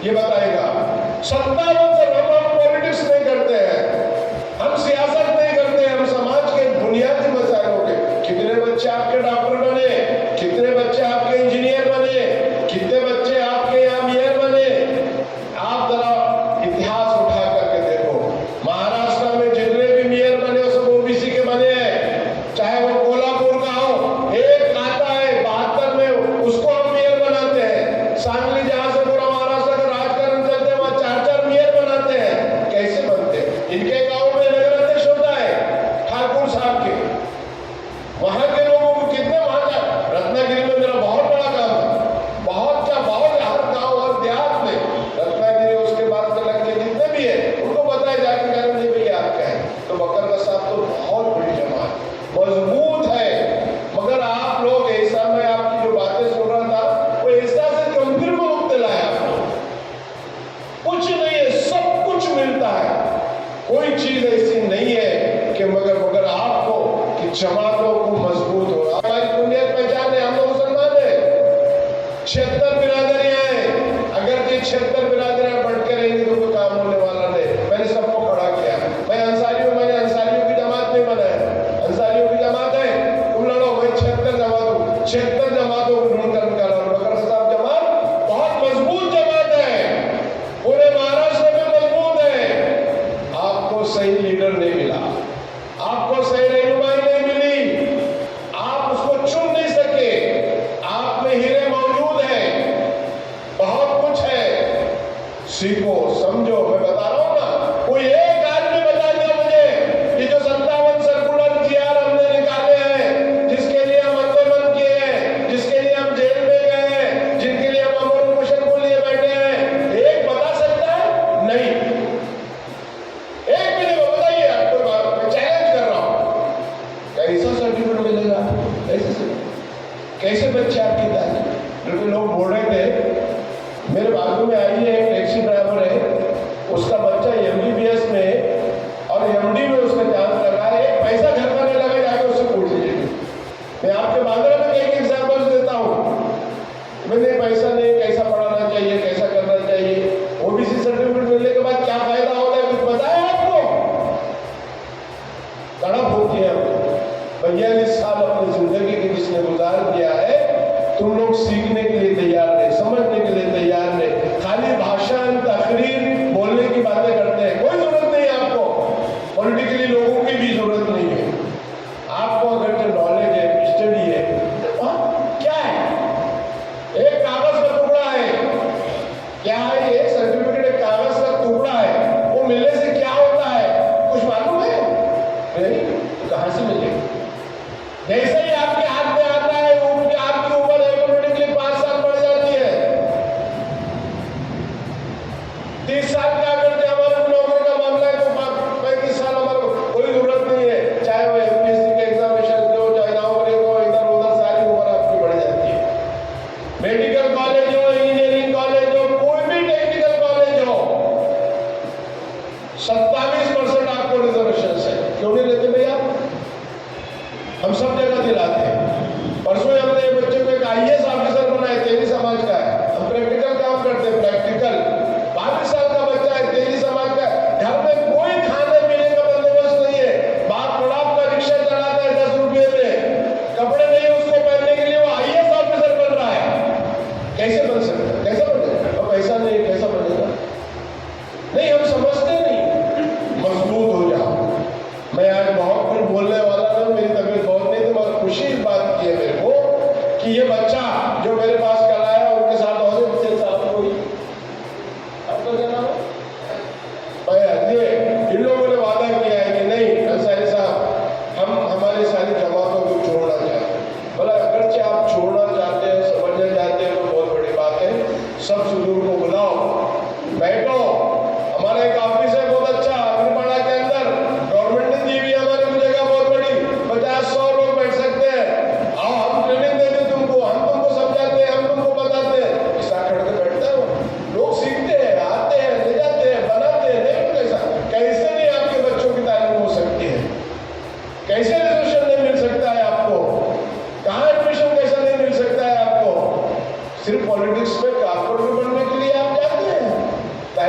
ये बताएगा। 57 से हम पॉलिटिक्स नहीं करते हैं, हम सियासत नहीं करते, हम समाज के बुनियादी मसालों के। कितने बच्चे आपके डॉक्टर बने, कितने बच्चे आपके इंजीनियर बने, कितने बच्चे आपके यहाँ मेयर बने। आप जरा इतिहास उठा करके देखो, महाराष्ट्र में जितने भी मेयर बने वो सब ओबीसी के बने हैं, चाहे वो कोल्हापुर का हो। एक आता है 72 में, उसको हम मेयर बनाते हैं। सांगली जहां से पूरा महाराष्ट्र का राजकारण चलते हैं, वहां 4-4 मेयर बनाते हैं। कैसे बनते हैं? इनके गांव में नगर अध्यक्ष होता है ठाकुर साहब के, वहां के लोगों को कितने वहां का। रत्नागिरी में मेरा बहुत बड़ा काम था, बहुत क्या, बहुत हर गांव और देहात में रत्नागिरी, उसके बाद के लग के जितने भी है उनको बताया जाके कह रहे भैया आपका है। तो बकर का साहब तो बहुत बड़ी जमात मजबूत है। मगर आप लोग ऐसा, मैं आपकी जो बातें सुन रहा था वो ऐसा से गंभीर में मुब्तला है। आपको कुछ नहीं है, सब कुछ मिलता है, कोई चीज ऐसी नहीं है कि मगर आपको कि जमातों को मजबूत हो। हमारी बुनियाद पहचान है, हम लोग मुसलमान है, 76 बिरादरियां हैं। अगर ये 76 बिरादरियां बढ़ के रहेंगी तो कोई काम होने वाला नहीं। मैंने सबको खड़ा किया। मैंने अंसारियों की जमात नहीं बनाया, अंसारियों की जमात है, तुम लड़ो। मैं 76 जमातों को ढूंढ कर निकाला। बकर साहब जमात बहुत मजबूत जमात है, पूरे महाराष्ट्र में मजबूत है। आपको सही लीडर नहीं मिला, आपको सही रहनुमाई नहीं मिली, आप उसको चुन नहीं सके। आप में हीरे मौजूद हैं, बहुत कुछ है, सीखो समझो। मैं बता रहा हूं ना, कोई एक आदमी बता दिया मुझे ये जो 57 सर्कुलर जीआर हमने निकाले हैं, जिसके लिए हम आंदोलन किए हैं, जिसके लिए हम जेल में गए हैं, जिनके लिए हम अमर उपोषण को लिए बैठे हैं, एक बता सकता है? नहीं, एक भी नहीं। बताइए, आपको मैं चैलेंज कर रहा हूं, कैसा सर्टिफिकेट मिलेगा? कैसे बच्चे आपकी तारीफ? क्योंकि लोग बोल रहे थे, मेरे बाजू में आई है एक टैक्सी ड्राइवर है, उसका बच्चा MBBS में और MD में उसका चांस लगा है, एक पैसा घर का नहीं लगा, जाके उससे पूछ लीजिए। मैं आपके बांद्रा में कई एग्जाम्पल्स देता हूँ। मैंने पैसा नहीं, कैसा पढ़ाना चाहिए, कैसा करना चाहिए, ओबीसी सर्टिफिकेट मिलने के बाद क्या फायदा होता है, कुछ पता है आपको? तड़प होती है। 42 साल अपनी जिंदगी की जिसने गुजार दिया है, तुम लोग सीखने के लिए तैयार नहीं, समझने के लिए तैयार नहीं, खाली भाषण तकरीर बोलने की बातें करते हैं। कोई जरूरत नहीं है आपको, पॉलिटिकली लोगों की भी जरूरत नहीं है। आपको अगर जो नॉलेज है, स्टडी है, क्या है? एक कागज का टुकड़ा है, क्या है ये? सर्टिफिकेट एक कागज का टुकड़ा है, वो मिलने से क्या होता है कुछ मालूम है? नहीं, तो कहां से मिलेगा? जैसे ही आपके हाथ में आता है, आपकी उम्र ऑटोमेटिकली 5 साल बढ़ जाती है। 30 साल का अगर हमारे नौकरी का मामला है तो 35 साल हमारे कोई जरूरत नहीं है, चाहे वो MPSC के एग्जामिनेशन दो, चाहे नौकरी को, इधर उधर सारी उम्र आपकी बढ़ जाती है। मेडिकल कॉलेज हो, इंजीनियरिंग कॉलेज हो, कोई भी टेक्निकल कॉलेज हो, 27% आपको रिजर्वेशन है। क्यों नहीं लेते भैया? हम सब जगह दिलाते हैं। परसों हमने एक बच्चे को एक IAS ऑफिसर बनाया, तेली समाज का है। हम प्रैक्टिकल काम करते हैं, प्रैक्टिकल। 22 साल का बच्चा है, तेली समाज का। घर में कोई खाने पीने का बंदोबस्त नहीं है, बाप बड़ा का रिक्शा चलाता है 10 रुपये में, कपड़े नहीं उसको पहनने के लिए, वो IAS ऑफिसर बन रहा है। कैसे बन सकता है? कैसे बनेगा? और पैसा नहीं, कैसा बनेगा? नहीं, हम समझते नहीं। मजबूत हो जाओ। मैं आज बहुत कुछ बोलने वाला था, मेरी तबीयत बहुत नहीं थी, मगर खुशी इस बात की है मेरे को कि ये बच्चा जो मेरे पास कल आया, उनके साथ और बच्चे साथ कोई आपका क्या नाम है? इन लोगों ने वादा किया है कि नहीं अंसारी साहब, हम हमारी सारी जमातों को छोड़ना चाहते हैं। बोला अगरचे आप छोड़ना चाहते हैं, समझना चाहते हैं तो बहुत बड़ी बात है, सब सुदूर को बुलाओ, बैठो। हमारा एक ऑफिस है बहुत अच्छा अग्निपाड़ा के अंदर, गवर्नमेंट ने दी हुई हमारी जगह बहुत बड़ी, 50-100 लोग बैठ सकते हैं। आओ, हम ट्रेनिंग देते तुमको, हम तुमको समझाते हैं, हम तुमको बताते हैं। ऐसा करके बैठते हो, लोग सीखते हैं, आते हैं, ले जाते हैं, बनाते हैं। नहीं कैसा, कैसे नहीं आपके बच्चों की तालीम हो सकती है? कैसे रिजर्वेशन नहीं मिल सकता है आपको? कहाँ एडमिशन कैसा नहीं मिल सकता है आपको? सिर्फ पॉलिटिक्स में कारपोरेटर बनने के लिए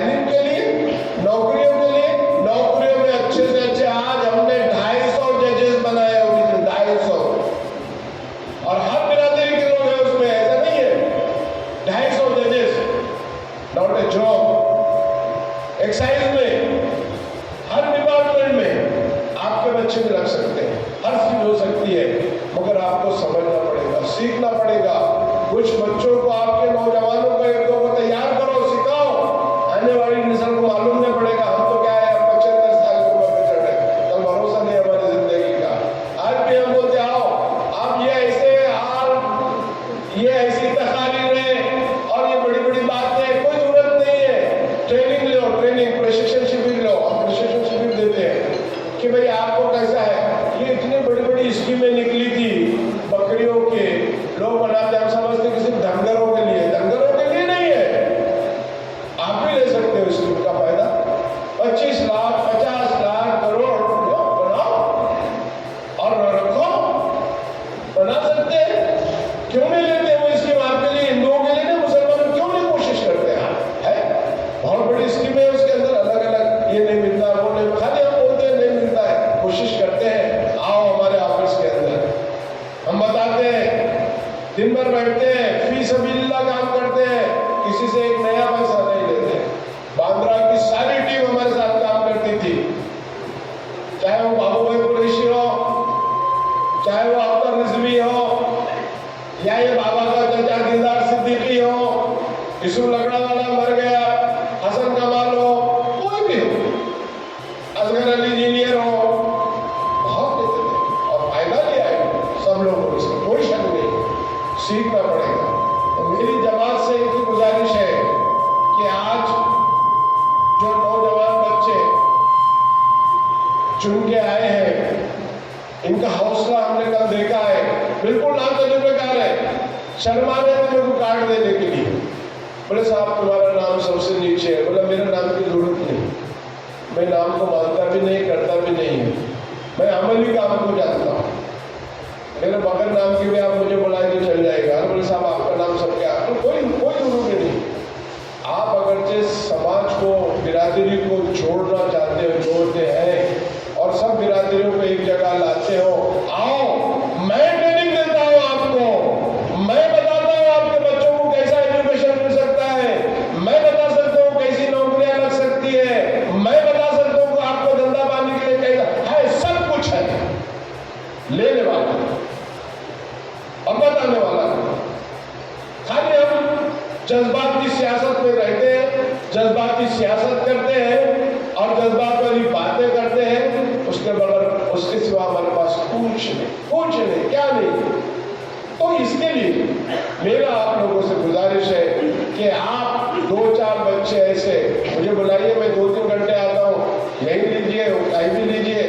तालीम के लिए, नौकरियों के लिए, नौकरियों में अच्छे से अच्छे आज हमने 250 जजेस बनाए होंगे, 250, और हर बिरादरी के लोग हैं उसमें, ऐसा नहीं है। 250 जजेस, नॉट ए जॉब। एक्साइज में, हर डिपार्टमेंट में आपके बच्चे भी रख सकते हैं, हर चीज हो सकती है, मगर आपको समझना पड़ेगा, सीखना पड़ेगा। कुछ बच्चों को, आपके नौजवानों को, एक दो को तैयार करो, सिखाओ, आने वाली नस्ल को मालूम नहीं पड़ेगा। हम तो क्या है, 75 साल की उम्र में चढ़ रहे, कल भरोसा नहीं हमारी जिंदगी का। आज भी हम बोलते आओ आप ये ऐसे हाल, ये ऐसी तकारीर है और ये बड़ी बड़ी बातें, कोई जरूरत नहीं है। ट्रेनिंग लो, ट्रेनिंग, प्रशिक्षण शिविर लो, हम प्रशिक्षण शिविर देते हैं कि भाई आपको कैसा है। ये इतनी बड़ी बड़ी स्कीमें निकली थी बकरियों के, लोग बनाते, हम समझते कि सिर्फ धनगरों के लिए, धनगरों के लिए नहीं है, आप भी ले सकते हो स्कीम का फायदा। 25 लाख, 50 लाख, करोड़ बनाओ और रखो, बना सकते हैं, क्यों नहीं लेते वो स्कीम आपके लिए, हिंदुओं के लिए, मुसलमानों, क्यों नहीं कोशिश करते हैं? बहुत बड़ी स्कीम है, उसके अंदर अलग अलग, ये नहीं मिलता, वो नहीं, खाली हम बोलते हैं नहीं मिलता है, कोशिश करते हैं। आओ हमारे ऑफिस के अंदर, हम बताते हैं, दिन भर बैठते हैं, फी सबीलिल्लाह काम करते हैं, किसी से एक नया पैसा नहीं लेते। बांद्रा की सारी टीम हमारे साथ काम करती थी, चाहे वो बाबू भाई कुरैशी हो, चाहे वो अख्तर रिजवी हो, या ये बाबा का चाचा दिलदार सिद्दीकी हो, इसु लगड़ा वाला मर गया, हसन कमाल हो, कोई भी हो, असगर अली इंजीनियर हो, बहुत देते थे और फायदा लिया है सब लोगों को, इसमें कोई शक नहीं। सीखना पड़ेगा। तो मेरी जमात से एक ही गुजारिश है कि आज जो नौजवान बच्चे चुन के आए हैं, इनका हौसला हमने कल देखा है, बिल्कुल नाम तजुर्बेकार है, शर्मा ने मेरे को कार्ड देने के लिए बोले साहब तुम्हारा नाम सबसे नीचे है। बोला मेरे नाम की जरूरत नहीं, मैं नाम को मानता भी नहीं, करता भी नहीं है, मैं अमली काम को जानता हूँ। मेरे बगैर नाम की भी आप मुझे बुलाए तो चल जाएगा। बोले साहब आपका नाम सबके आप, तो कोई जरूरी नहीं। आप अगर जिस समाज को, बिरादरी को जोड़ना चाहते हो, जोड़ते हैं और सब बिरादरियों को एक जगह लाते हो, आओ मैं ट्रेनिंग देता हूँ आपको, मैं बताता हूँ आपके बच्चों को कैसा एजुकेशन मिल सकता है, मैं बता सकता हूँ कैसी नौकरियां लग सकती है, मैं बता सकता हूँ आपको धंधा पानी के लिए कैसा है, सब कुछ है। लेने वाला और बताने वाला, खाली हम जज्बात की सियासत में रहते हैं, जज्बात की सियासत करते हैं और जज्बात वाली बातें करते हैं, उसके बगैर, उसके सिवा हमारे पास कुछ नहीं, क्या नहीं। तो इसके लिए मेरा आप लोगों से गुजारिश है कि आप 2-4 बच्चे ऐसे मुझे बुलाइए, मैं 2-3 घंटे आता हूँ, यही लीजिए, कहीं भी लीजिए,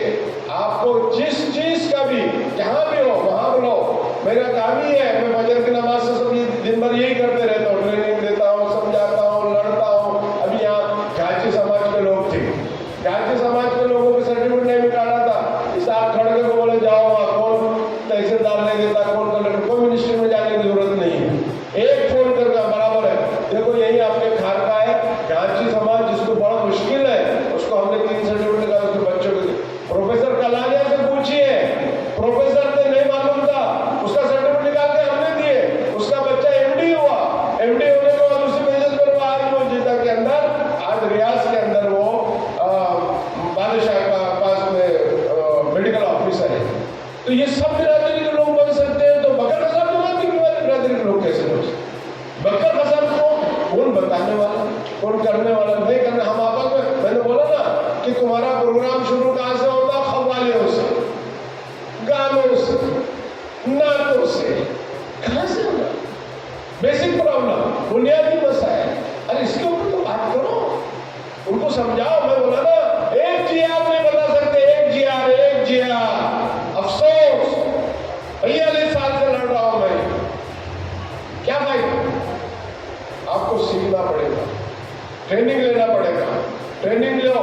आपको जिस चीज का भी, जहाँ भी हो वहाँ बुलाओ। मेरा काम ही है, मैं फजर की नमाज से सब दिन भर यही करते रहता हूँ, ट्रेनिंग देता हूँ, समझाता हूँ, लड़ता हूँ। अभी यहाँ घाची समाज के लोग थे, घाची समाज के लोगों के सर्टिफिकेट नहीं निकाला था, इस आप खड़के को बोले जाओ वहाँ, कौन तहसीलदार नहीं देता, कौन कलेक्टर, कोई मिनिस्ट्री में जाने की जरूरत नहीं है, एक फोन करके बराबर है। देखो यही आपके खार का है, घाची समाज जिसको बड़ा मुश्किल है, उसको हमने 3 सर्टिफिकेट निकाला, उसके बच्चों को प्रोफेसर कलानिया से पूछिए, प्रोफेसर ने नहीं मालूम था, उसका सर्टिफिकेट निकाल के हमने दिए, उसका बच्चा एमडी हुआ, एमडी होने के बाद उसी बिजनेस पर वो आज मौजूदा के अंदर, आज रियाज के अंदर वो बादशाह का पास में मेडिकल ऑफिसर है। तो ये सब बिरादरी के लोग बन सकते हैं, तो बकर खसाब जमात की बिरादरी के लोग कैसे बन सकते? बकर खसाब को कौन बताने वाला, कौन करने वाला, नहीं करने। हम आपस में, मैंने बोला ना कि तुम्हारा प्रोग्राम शुरू कहाँ से होता, खवालियों से, गानों से, नाटों से, कहाँ से होगा? बेसिक प्रॉब्लम, बुनियादी मसाइल, अरे इसके ऊपर तो बात करो, उनको समझाओ। मैं बोला ना, एक GR नहीं बता सकते, एक GR, अफसोस, 42 साल से लड़ रहा हूं मैं, क्या भाई? आपको सीखना पड़ेगा, ट्रेनिंग लेना पड़ेगा, ट्रेनिंग लो,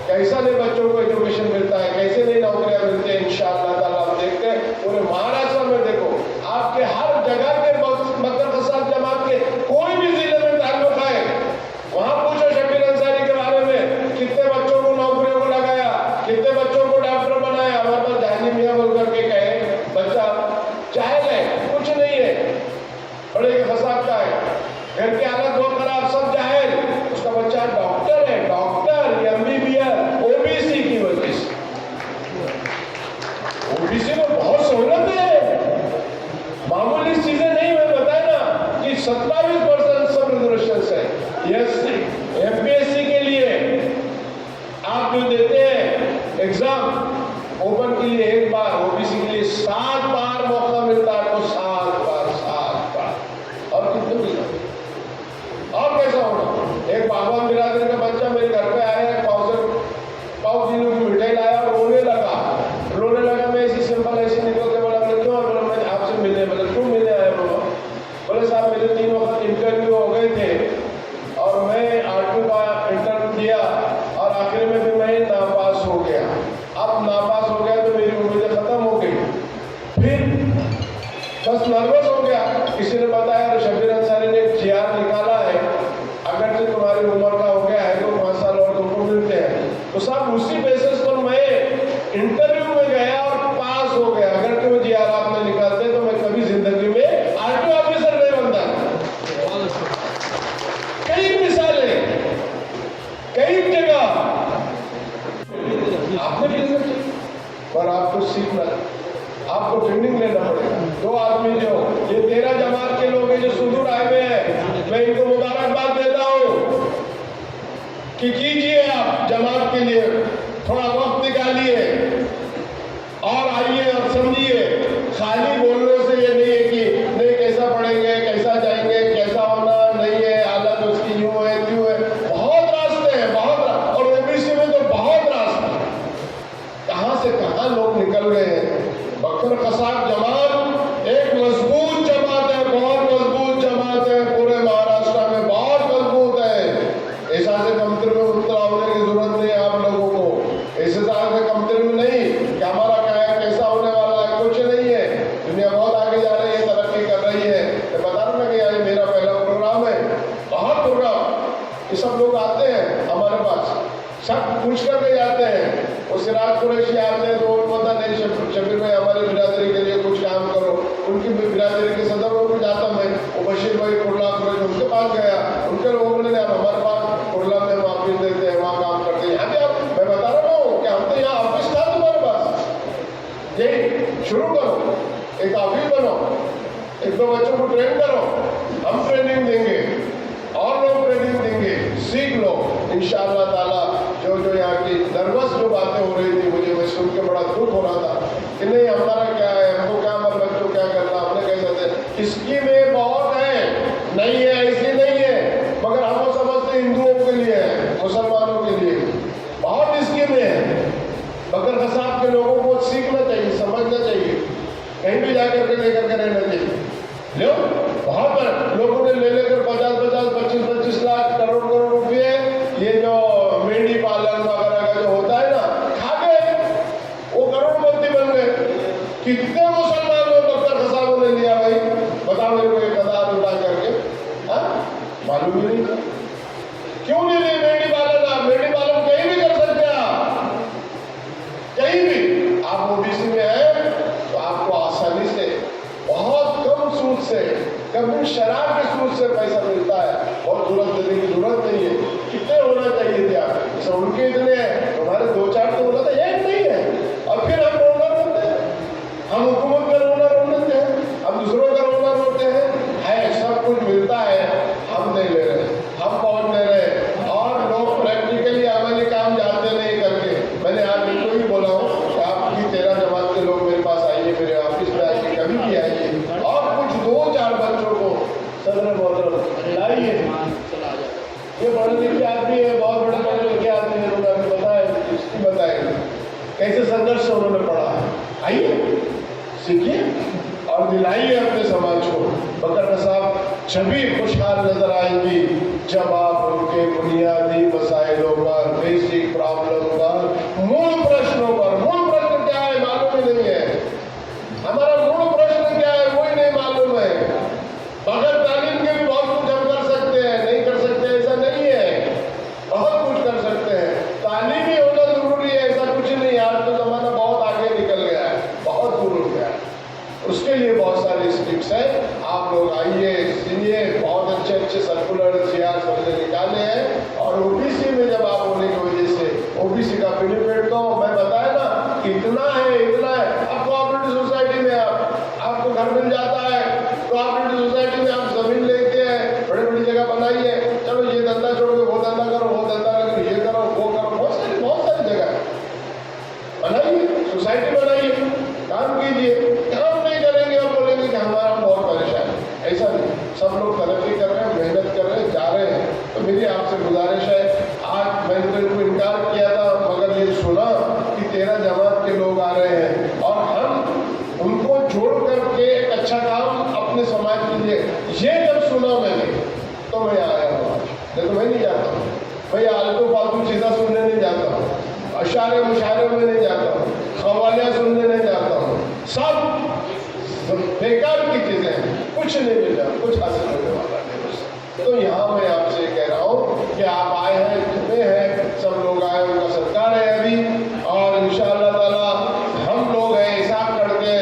कैसा नहीं बच्चों को एजुकेशन मिलता है, कैसे नहीं नौकरियां मिलती है। इंशाअल्लाह ताला हम देखते हैं पूरे महाराष्ट्र में, देखो आपके हर जगह के बकर खसाब जमात के कोई भी जिले में ताल्लुक है, वहां पूछो शबीर अंसारी यस, एमपीएससी के लिए आप जो देते हैं एग्जाम ओपन के लिए 1 बार, ओबीसी के लिए 7 बार मौका मिलता है, तो 7 बार और कितने मिला और कैसा होगा। एक बागवान बिरादरी का बच्चा मेरे घर पे आया, पाव किलो की मिठाई लाया और रोने लगा। मैं ऐसी सिंपल ऐसे निकल के बोला क्यों, बोला मैं आपसे मिले। बोला क्यों मिले आए? बोले साहब मेरे 3 वक्त इंटरव्यू हो गए थे और मैं आरटी का इंटरव्यू दिया और आखिर में भी मैं नापास हो गया। अब नापास हो गया तो मेरी उम्मीदें खत्म हो गई, फिर बस नर्वस हो गया। किसी ने बताया शबीर अंसारी ने एक GR निकाला है, अगर से तुम्हारी उम्र का हो गया है तो 5 साल और तुमको मिलते हैं। तो साहब उसी बेसिस पर मैं इंटरव्यू में गया और पास हो गया। अगर तुम GR आप में निकालते तो मैं कभी जिंदगी में आरटी ऑफिसर नहीं बनता। कई मिसालें, कई जगह आपने भी देखा पर आपको सीखना, आपको ट्रेनिंग लेना पड़ेगा। 2 आदमी जो ये 13 जमात के लोग हैं जो सुदूर आए हुए हैं, मैं इनको मुबारकबाद देता हूँ कि कीजिए आप जमात के लिए थोड़ा वक्त निकालिए और आइए और समझिए। खाली बोलने से ये नहीं है कि नहीं कैसा पढ़ेंगे, कैसा जाएंगे, कैसा होना नहीं है, हालत उसकी यूं है क्यों है। बहुत रास्ते हैं, और ओबीसी में तो बहुत रास्ते। कहां से कहां लोग निकल गए हैं। बकर कसाब जमात एक मजबूत जमात है, बहुत मजबूत जमात है, पूरे महाराष्ट्र में बहुत मजबूत है। ऐसा से कमतर में उतना होने की जरूरत नहीं है आप लोगों को। ऐसे से कमतर में नहीं कि हमारा कैसा होने वाला है, कुछ नहीं है। दुनिया बहुत आगे जा रही है, तरक्की कर रही है। मैं बता रहा हूँ कि आज मेरा पहला प्रोग्राम है, बहुत प्रोग्राम। ये सब लोग आते हैं हमारे पास, सब पूछ करके जाते हैं। और सिराज कुरैशी आते हैं तो वो पता नहीं शबीर भाई हमारी बिरादरी के लिए कुछ काम करो। उनकी बिरादरी के सदर को जाता मैं, वो बशीर भाई कुर्ला कुरैशी उनके पास गया, उनके लोगों ने हमारे पास कुर्ला में ऑफिस देते हैं, वहाँ काम करते हैं। यहाँ भी आप, मैं बता रहा हूँ कि हम तो यहाँ ऑफिस था तुम्हारे पास, यही शुरू करो, एक ऑफिस बनाओ, 1-2 बच्चों को ट्रेन करो, हम ट्रेनिंग देंगे और लोग ट्रेनिंग देंगे, सीख लो इंशाअल्लाह ताला। जो यहाँ की नर्वस जो बातें हो रही थी, मुझे मैं सुन के बड़ा दुख हो रहा था कि नहीं हमारा क्या है, हमको क्या हमारे बच्चों क्या करना, हमने कैसे थे। स्कीमें बहुत है, नहीं है ऐसी नहीं है, मगर हम समझते हिंदुओं के लिए है, मुसलमानों के लिए बहुत स्कीमें हैं। बकर कसाब के लोगों को सीखना चाहिए, समझना चाहिए, कहीं भी जाकर के लेकर के रहना चाहिए। लो बहुत लोगों ने ले लेकर 50-50, 25-25 लाख, करोड़ रुपये ये जो मेंढी पालन वगैरह का जो होता है ना, खा गए, वो करोड़पति बन गए। कितने मुसलमान लोग बकर कसाबों ने लिया भाई, बताओ मेरे को 1000 उठा करके, मालूम ही नहीं था। क्यों नहीं ली मेंढी पालन? आप मेंढी पालन कहीं भी कर सकते हैं, आप कहीं भी। आप ओबीसी में है तो आपको आसानी से बहुत कम सूद से, कभी शराब के सूद से पैसा मिलता है, और तुरंत देने की जरूरत नहीं है। कितने होना चाहिए थे आप, जैसे उनके इतने हैं, तुम्हारे 2-4 तो होना था, एक नहीं है। और फिर हम रोना रोते हैं, हम हुकूमत का रोना रोते हैं, हम दूसरों का रोना रोते हैं। सब कुछ मिलता है, हम नहीं ले रहे, हम पहुंच नहीं रहे, और लोग प्रैक्टिकली अमली काम जाते नहीं करके। मैंने आज इनको ही बोला हूँ कि आपकी 13 जमात के लोग मेरे पास आइए, मेरे ऑफिस में आइए, कभी भी आइए, और कुछ 2-4 बच्चों को सदर मोहतरम लाइए। ये पढ़े लिखे आदमी है, बहुत बड़े पढ़े लिखे आदमी है, उन्होंने बताएंगे कैसे संघर्ष उन्होंने पढ़ा है। आइए सीखिए और दिलाइए अपने समाज को। बकर कसाब छवि खुशहाल नजर आएंगी जब आप उनके बुनियादी मसाइलों पर, बेसिक प्रॉब्लम पर, मूल प्रश्नों पर, मूल प्रश्न क्या है मालूम ही नहीं है, हमारा मूल प्रश्न क्या है वही नहीं मालूम है। बगैर तालीम के भी बहुत कुछ हम कर सकते हैं, नहीं कर सकते ऐसा नहीं है, बहुत कुछ कर सकते हैं। तालीम ही होना जरूरी है ऐसा कुछ नहीं। आज तो जमाना बहुत आगे निकल गया है, बहुत दूर हो गया है, उसके लिए बहुत सारी स्किप्स हैं। आप लोग आइए, सुनिए, बहुत अच्छे सर्कुलर GR निकाले हैं। और ओबीसी में धंधा छोड़ के वो धंधा करो, वो धंधा करो, ये करो, वो करो, बहुत सारी जगह है। बनाइए, सोसाइटी बनाइए, काम कीजिए। काम नहीं करेंगे और बोलेंगे कि हमारा बहुत परेशान है, ऐसा नहीं। सब लोग तरक्की कर रहे हैं, मेहनत कर रहे हैं, जा रहे हैं। तो मेरी आपसे गुजारिश है, आज मैंने तो इनको इनकार किया था, मगर ये सुना कि 13 जमात के लोग आ रहे हैं और हम उनको जोड़ करके एक अच्छा काम अपने समाज के लिए, ये जब सुना मैंने तो मैं आया हूँ आज। नहीं तो मैं नहीं जाता हूँ, मैं आलतू फालतू चीज़ें सुनने नहीं जाता हूँ, अशारे मुशारे में नहीं जाता हूँ, खवालियाँ सुनने नहीं जाता हूँ। सब बेकार की चीज़ें हैं, कुछ नहीं मिला, कुछ हासिल होने वाला नहीं। तो यहाँ मैं आपसे कह रहा हूँ कि आप आए हैं, कितने हैं, सब लोग आए, उनका सत्कार है अभी। और इंशाअल्लाह ताला हम लोग हैं, हिसाब करके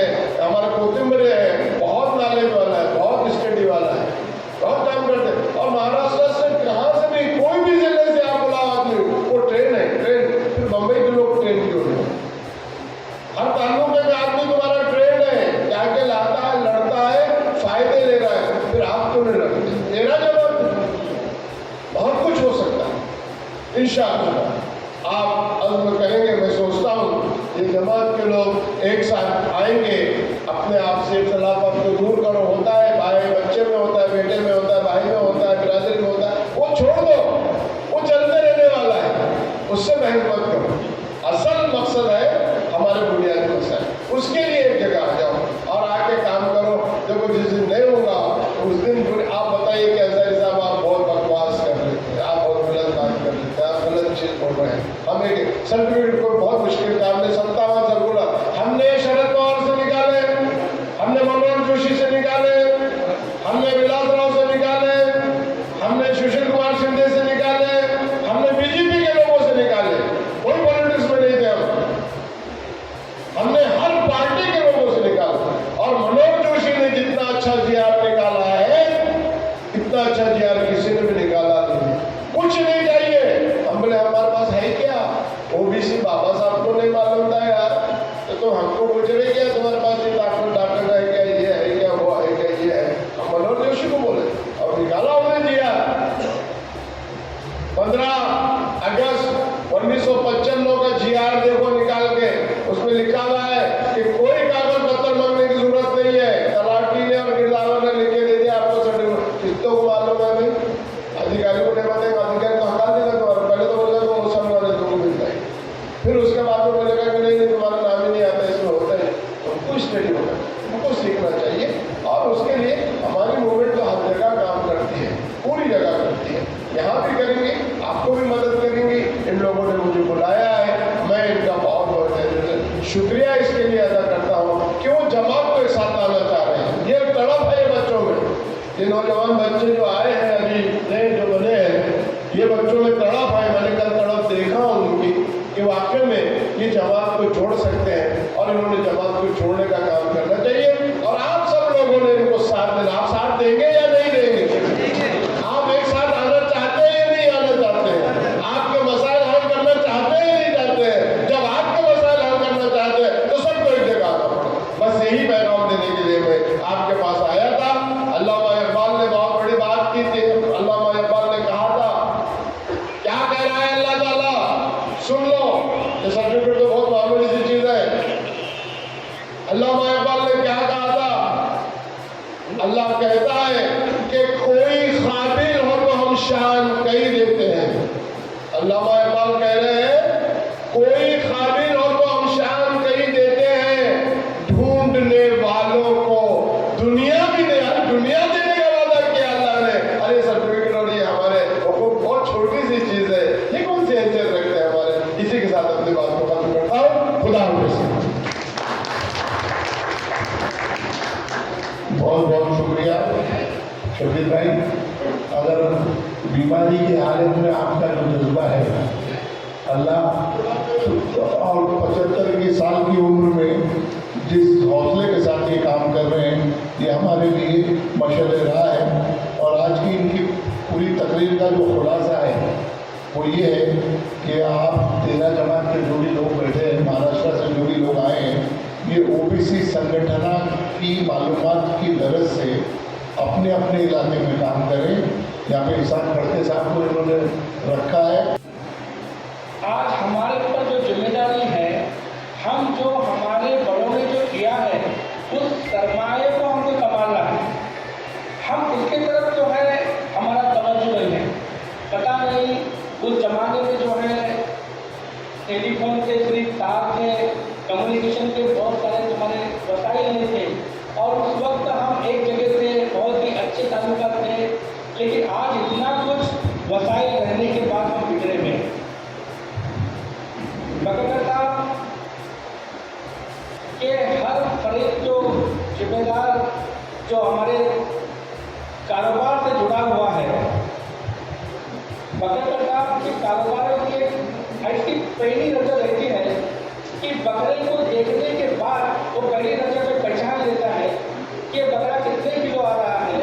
हमारे कोतिम्बरे है, बहुत नॉलेज वाला है, बहुत स्टडी वाला है, बहुत काम करते हैं। और महाराष्ट्र से कहाँ से भी, कोई भी जिले से आप बुलाओ आदमी, वो ट्रेन है, ट्रेन। फिर बम्बई के लोग ट्रेन क्यों नहीं? हर ताल्लुक में आदमी तुम्हारा ट्रेन है, जाके लाता है, लड़ता है, फायदे ले रहा है, फिर आप क्यों नहीं लड़ते? तेरा जवाब, बहुत कुछ हो सकता है इंशाअल्लाह। आप अज़्म करेंगे, मैं सोचता हूँ ये जमात के लोग एक साथ आएंगे, अपने आप से इख्तिलाफ़ात को दूर करो। होता है भाई बच्चे में होता है, बेटे में होता है, भाई में होता है, बिरादरी में होता है, वो छोड़ दो, वो चलते रहने वाला है, उससे बहस मत करो। असल मकसद है हमारे बुनियादी मकसद, उसके लिए एक जगह आ जाओ और आके काम करो। देखो जिस दिन नहीं होगा उस दिन फिर आप बताइए कि अंसारी साहब आप बहुत बकवास कर रहे थे, आप बहुत गलत बात कर रहे थे, आप गलत चीज़ बोल रहे हैं। हम एक सर्टिफिकेट को बहुत मुश्किल था, हमने 57 सर्कुलर हमने शरद पवार से निकाले, हमने मनोहर जोशी से निकाले, हमने विलासराव से निकाले, हमने सुशील कुमार शिंदे से निकाले, हमने बीजेपी के लोगों से निकाले, कोई पॉलिटिक्स में नहीं थे हमने हर पार्टी के लोगों से निकाला। और मनोहर जोशी ने जितना अच्छा जीआर निकाला है, इतना अच्छा जीआर किसी ने भी निकाला नहीं। कुछ नहीं चाहिए। हम बोले हमारे पास है क्या? ओबीसी बाबा साहब को नहीं मालूम था यार, तो तुम हमको पूछ रहे क्या तुम्हारे पास ये डॉक्टर है क्या, ये है क्या, वो है क्या, ये है? हम मनोहर जोशी को बोले और निकाला उन्होंने जीआर। 15 अगस्त 1995 का जीआर देखो निकाल के, उसमें लिखा हुआ है कि कोई कागज पत्र मांगने की जरूरत नहीं है, तलाटी ने और गिरदारों ने लिख के दे दिया आपको सर्टिफिकेट। कितनों को मालूम है भाई? अधिकारी को नहीं बताएगा, अधिकारी तो हटा देगा तुम्हारा। पहले तो बोलेगा वो सब वाले तुमको मिल जाएगी, फिर उसके बाद में बोलेगा कि नहीं तुम्हारा नाम ही नहीं आता, इसमें होता है। उनको स्टडी होगा, उनको सीखना चाहिए। और उसके लिए हमारी मूवमेंट तो हर जगह काम करती है, पूरी जगह करती है। यहाँ भी करेंगे, आपको भी मदद करेंगे। इन लोगों ने मुझे बुलाया है, मैं इनका बहुत बहुत शुक्रिया इसके लिए अदा करता हूँ कि वो जमात को एक साथ लाना चाह रहे हैं। ये तड़प है ये बच्चों में, ये नौजवान बच्चे जो आए हैं अभी नए जो बने हैं, ये बच्चों में तड़प है। मैंने कल तड़प देखा उनकी कि वाकई में ये जमात को छोड़ सकते हैं और इन्होंने जमात को छोड़ने का काम करना चाहिए। और आप सब लोगों ने इनको साथ देना। आप साथ देंगे या नहीं देंगे? आप एक साथ आना चाहते हैं या नहीं आना चाहते हैं? आपके मसाइल हल करना चाहते हैं या नहीं चाहते हैं? जब आपके मसाइल हल करना चाहते हैं तो सबको एक जगह आना पड़ेगा। बस यही पैगाम देने के लिए मैं आपके पास आया था। अल्लामा इकबाल ने बहुत बड़ी बात की थी। अल्लामा इकबाल ने कहा था, क्या कह रहा है अल्लाह ताला, सुन लो। ये सर्टिफिकेट तो बहुत मामूली सी चीज है। अल्लामा इकबाल ने क्या कहा था? अल्लाह कहता है कि कोई काबिल हो तो हम शान कही देते हैं। अल्लामा इकबाल कह रहे हैं कोई काबिल हो तो हम शान कही देते हैं, ढूंढने वालों को दुनिया भी दे, दुनिया देने का वादा किया अल्लाह ने। अरे सर्टिफिकेट और ये हमारे बहुत छोटी सी चीज है, ये कौन सी हैसियत रखते हैं हमारे। इसी के साथ अपनी बात को खत्म करता हूँ। खुदा हाफिज़। बहुत बहुत शुक्रिया शफीक भाई। अगर बीमारी की हालत में आपका जो जज्बा है, अल्लाह और 75 की साल की उम्र में जिस हौसले के साथ ये काम कर रहे हैं, ये हमारे लिए मशअल राह है। और आज की इनकी पूरी तकरीर का जो खुलासा है वो ये है कि आप 13 जमात के जो भी लोग बैठे हैं, महाराष्ट्र से जो भी लोग आए हैं, ये ओबीसी संगठन की मालूमात की गरज से अपने अपने इलाके में काम करें। यहाँ पे हिसाब करते साहब को उन्होंने रखा है। आज हमारे ऊपर जो जिम्मेदारी है, हम जो हमारे बड़ों ने जो किया है उस सरमाए को हमको संभालना है। हम उसके तरफ जो है हमारा तवज्जो नहीं है। पता नहीं उस जमाने में जो है टेलीफोन के सिर्फ तार थे, कम्युनिकेशन के बहुत सारे तुम्हारे वसाइल नहीं थे और उस वक्त हम एक जगह से बहुत ही अच्छे ताल्लुकात थे, लेकिन आज इतना कुछ वसाइल रहने के बाद हम बिगड़े में बकरता के हर फरीक जो जिम्मेदार जो हमारे कारोबार से जुड़ा हुआ है, बकरता के कारोबार की ऐसी पहली नजर रहती है कि बकरे को देखने के बाद वो पहली नजर में पहचान लेता है कि बकरा कितने किलो आ रहा है।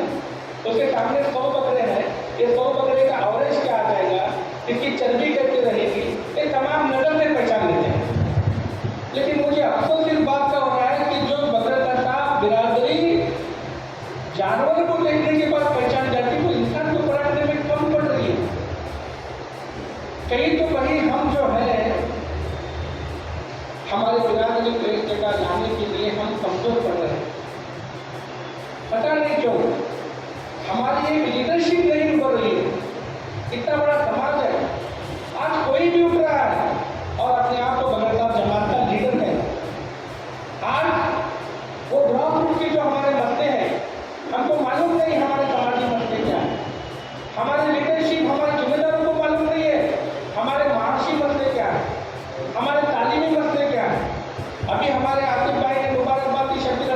उसके सामने 100 बकरे हैं, ये 100 बकरे का एवरेज क्या आ जाएगा, इसकी चर्बी कैसे रहेगी, ये तमाम नजर से पहचान लेते हैं। लेकिन मुझे अफसोस इस बात का हो रहा है कि जो बकरा बिरादरी जानवर को देखने के बाद पहचान जाती है, वो इंसान को पढ़ाने में कम पड़ रही है। कहीं तो कहीं हम जो है हमारे बिरादरी को एक जगह लाने के लिए हम कमजोर पड़ रहे हैं। पता नहीं क्यों हमारी एक लीडरशिप नहीं उभर रही है। इतना बड़ा समाज है, आज कोई भी उठ रहा है और अपने आप को बगैर जमात का लीडर है। आज वो ड्रॉप रूट के जो हमारे मसले हैं, हमको मालूम नहीं हमारे समाजी मसले क्या है, हमारे लीडरशिप हमारे जिम्मेदारों को मालूम नहीं है, हमारे मानसिक मसले क्या है, हमारे तालीमी मसले क्या है। अभी हमारे आसिफ भाई ने मुबारकबाद की शक्ल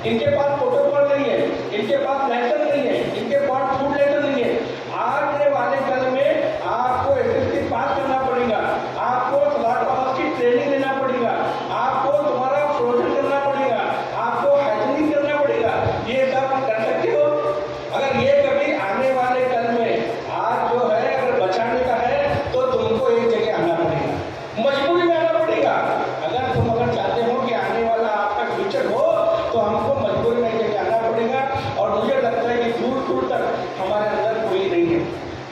इनके पास प्रोटोकॉल नहीं है, इनके पास लाइसेंस नहीं है, इनके पास फूड लाइसेंस नहीं है। आने वाले कल में आपको एसएससी पास करना पड़ेगा, आपको स्लॉट हाउस की ट्रेनिंग लेना पड़ेगा, आपको तुम्हारा फ्रोजन करना पड़ेगा, आपको हाइजीनिक करना पड़ेगा। ये सब कर सकते हो? अगर ये कभी आने वाले कल में आज जो है अगर बचाने का है तो तुमको एक जगह आना पड़ेगा, मजबूरी में आना पड़ेगा। अगर चाहते हो कि आने वाला आपका फ्यूचर हो तो हमको मजबूरी में एक जगह आना पड़ेगा। और मुझे लगता है कि दूर दूर तक हमारे अंदर कोई नहीं है।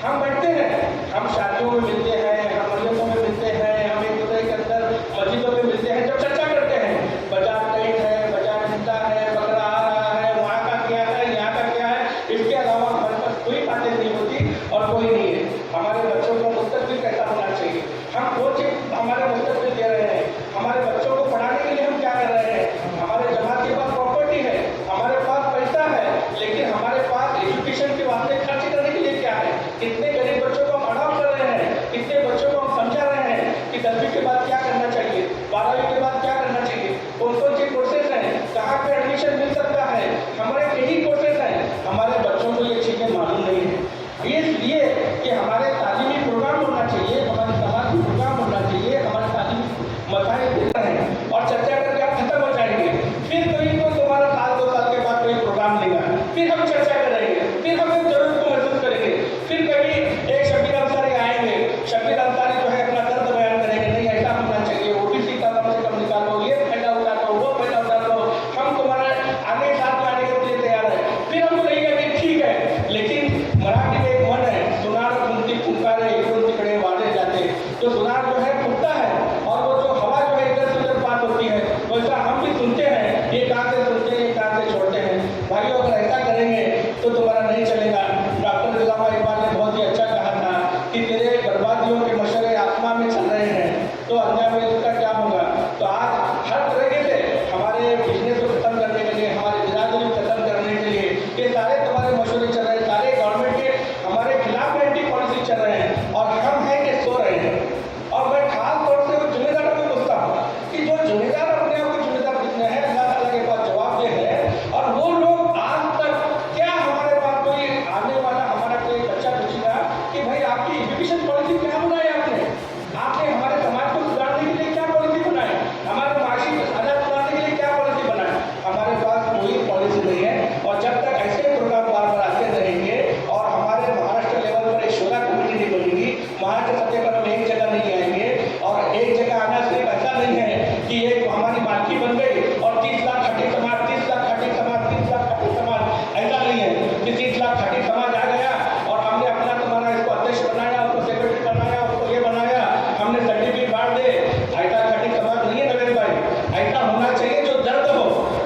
हम बैठते हैं, हम शादियों में मिलते हैं, हम मजलिसों में मिलते हैं, हम एक दूसरे के अंदर मस्जिदों में मिलते हैं, जब चर्चा करते हैं बाजार टाइट है, बाजार चिंता है, बकरा आ रहा है, वहाँ का क्या है, यहाँ का क्या है, इसके अलावा हमारे पास कोई बातें नहीं होती और कोई नहीं है। हमारे बच्चों का मुस्तकबिल कैसा होना चाहिए, हम वो चीज हमारे मुस्तकबिल दे रहे हैं, हमारे बच्चों को पढ़ाने के लिए हम क्या कर रहे हैं। हमारे जमात के पास प्रॉपर्टी है, हमारे पास पैसा है, लेकिन हमारे पास एजुकेशन के वास्ते खर्च करने के लिए क्या है। कितने गरीब बच्चों को हम अडॉप्ट कर रहे हैं, कितने बच्चों को हम समझा रहे हैं कि 10वीं के बाद क्या करना चाहिए, 12वीं के बाद क्या करना चाहिए, कौन कौन सी कोर्सेज हैं, कहाँ पे एडमिशन मिल सकता है, हमारे यही कोर्सेज हैं। हमारे बच्चों को ये चीज़ें मालूम नहीं है। इसलिए कि हमारे तालीमी प्रोग्राम होना चाहिए, हमारे समाजी प्रोग्राम होना चाहिए, हमारे तालीमी मसाइल हैं और चर्चा करके आप खत्म हो जाएंगे। फिर कोई तो तुम्हारा साल 2 साल के बाद कोई प्रोग्राम लेगा, फिर हम चर्चा करेंगे, फिर हम जरूरत को महसूस करेंगे। फिर कभी एक शबीर अंसारी आएंगे, शबीर अंसारी जो है अपना दर्द बयान करेंगे, नहीं ऐसा होना चाहिए, ओबीसी का कम से कम निकालो, ये फायदा उठा लो, वो फायदा उठा लो, हम तुम्हारा आगे साथ में आने के लिए तैयार है। फिर हम कहेंगे कि ठीक है, लेकिन मराठी में एक मन है, सुनार कुंती पुकारे इकडून तिकडे वाले जाते। तो सुनार जो है फूटता है और वो जो हवा जो है इधर से उधर पास होती है, वैसा हम भी सुनते हैं, ये कान से सुनते हैं, ये कान से छोड़ते हैं। भाइयों अगर ऐसा करेंगे तो तुम्हारा नहीं चलेगा। डॉक्टर अल्लामा इकबाल ने बहुत ही अच्छा कहा था कि तेरे बर्बादियों के मशरे आसमान में चल रहे हैं तो अंजाम में उसका क्या होगा। तो आज हर तरीके से हमारे बिजनेस को खत्म करने के लिए, हमारे बिरादरी को खत्म करने के लिए ये सारे तुम्हारे मशवरे चल रहे हैं, सारे गवर्नमेंट के हमारे खिलाफ एंटी पॉलिसी चल रहे हैं और हम हैं कि सो रहे हैं। और मैं खास तौर से जिम्मेदारों को पूछता हूँ कि जो जिम्मेदार अपने आप को जिम्मेदार कितने हैं, अल्लाह ताला के पास जवाब दे है। और वो लोग आज तक क्या हमारे पास कोई आने वाला हमारा कोई बच्चा पूछेगा कि भाई आपकी एजुकेशन पॉलिसी क्या बनाई आपने हमारे समाज को सुधारने के लिए क्या पॉलिसी बनाई, हमारे माशी हालात सुधारने के लिए क्या पॉलिसी बनाई। हमारे पास कोई पॉलिसी नहीं है। और जब तक ऐसे प्रोग्राम बार बार आते रहेंगे और हमारे महाराष्ट्र लेवल पर एक शोला कमेटी नहीं बनेगी, महाराष्ट्र सत्य पर हम एक जगह नहीं आएंगे। और एक जगह आना सिर्फ ऐसा नहीं है कि एक हमारी मार्की बन गई और 30 लाख खटी समाज, 30 लाख खटी समाज, 30 लाख खटी समाज, ऐसा नहीं है कि 30 लाख खटी समाज आ गया और हमने अपना तुम्हारा इसको अध्यक्ष बनाया, उसको सेक्रेटरी बनाया, उसको ये बनाया, हमने सर्टिफिकेट बांट दे। ऐसा खटी समाज नहीं है नवीन भाई। ऐसा होना चाहिए जो दर्द हो,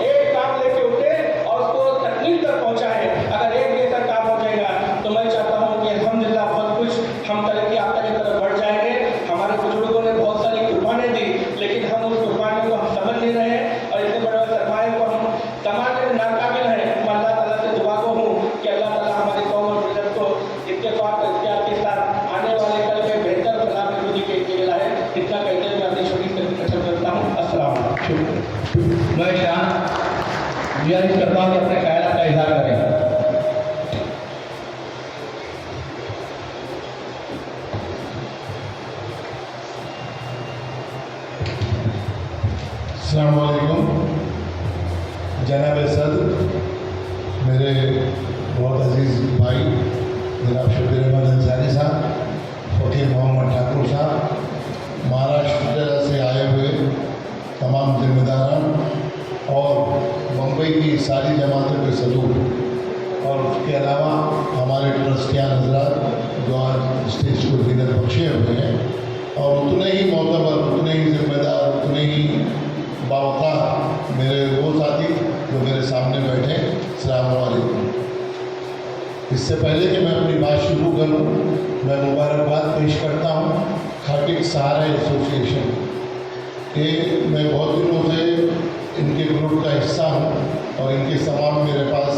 एक काम लेके उठे और उसको तकलीफ तक पहुंचाए। अगर एक बेहतर काम हो जाएगा तो मैं चाहता हूँ कि अल्हम्दुलिल्लाह बहुत कुछ हम तरक्की याफ्ता की तरफ बढ़ जाएंगे। हमारे बुजुर्गों ने बहुत सारी कुर्बानी दी, लेकिन हम उस कुर्बानी को हम समझ नहीं रहे हैं और इतने बड़े सरमाए को हम समाज में नाकाबिल हैं। मैं अल्लाह ताला से दुआ को हूँ कि अल्लाह ताला हमारी कौम और मिल्लत को इत्तेफाक इख्तियार के साथ आने वाले कल में बेहतर सलाम खुदी के लाए। इतना कहते हुए मैं अपनी छोटी सी खत्म करता हूँ। अस्सलाम वालेकुम। मैं शान गुजारिश करता हूँ कि अपने ख्याल का इजहार करें। अस्सलाम वालेकुम। जनाब सदर, मेरे बहुत अजीज़ भाई जनाब शबीर अहमद अंसारी साहब, फ़कीर मोहम्मद ठाकुर साहब, महाराष्ट्र से आए हुए तमाम जिम्मेदारान और मुंबई की सारी जमातों के सदूर और उसके अलावा हमारे ट्रस्टियान हजरात जो आज स्टेज को जीनत बख्शे हुए हैं और उतने ही मोतबर, उतने ही जिम्मेदार, उतने ही बावक़ार मेरे वो साथी जो मेरे सामने बैठे। अस्सलाम वालेकुम। इससे पहले कि मैं अपनी बात शुरू करूं, मैं मुबारकबाद पेश करता हूं खाटिक सहारा एसोसिएशन के। मैं बहुत दिनों से इनके ग्रुप का हिस्सा हूं और इनके तमाम मेरे पास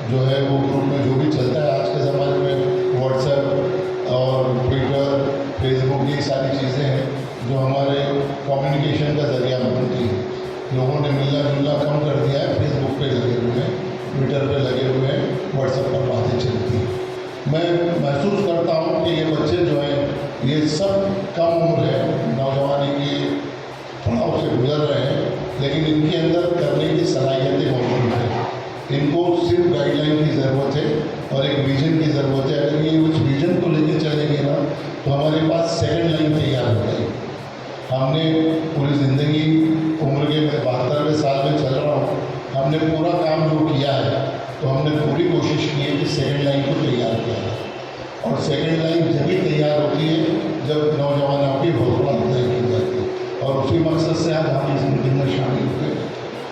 जो है वो ग्रुप में जो भी चलता है आज के ज़माने में, व्हाट्सएप और ट्विटर, फेसबुक, ये सारी चीज़ें हैं जो हमारे कम्युनिकेशन का ज़रिया बनती है। लोगों ने मिलना जुलना कम कर दिया है फेसबुक पे जरिए। की सलाहियतें मौजूद हैं। इनको सिर्फ गाइडलाइन की ज़रूरत है और एक विजन की ज़रूरत है। अगर ये उस विजन को लेकर चलेंगे ना तो हमारे पास सेकंड लाइन तैयार हो जाएगी। हमने पूरी ज़िंदगी उम्र के मैं 72वें साल में चल रहा हूँ, हमने पूरा काम जो किया है तो हमने पूरी कोशिश की है कि सेकंड लाइन को तैयार किया है। और सेकंड लाइन जब भी तैयार होती है जब नौजवानों की हौसला अफजाई की जाती है। और उसी मकसद से आज हम इस मीटिंग में शामिल हुए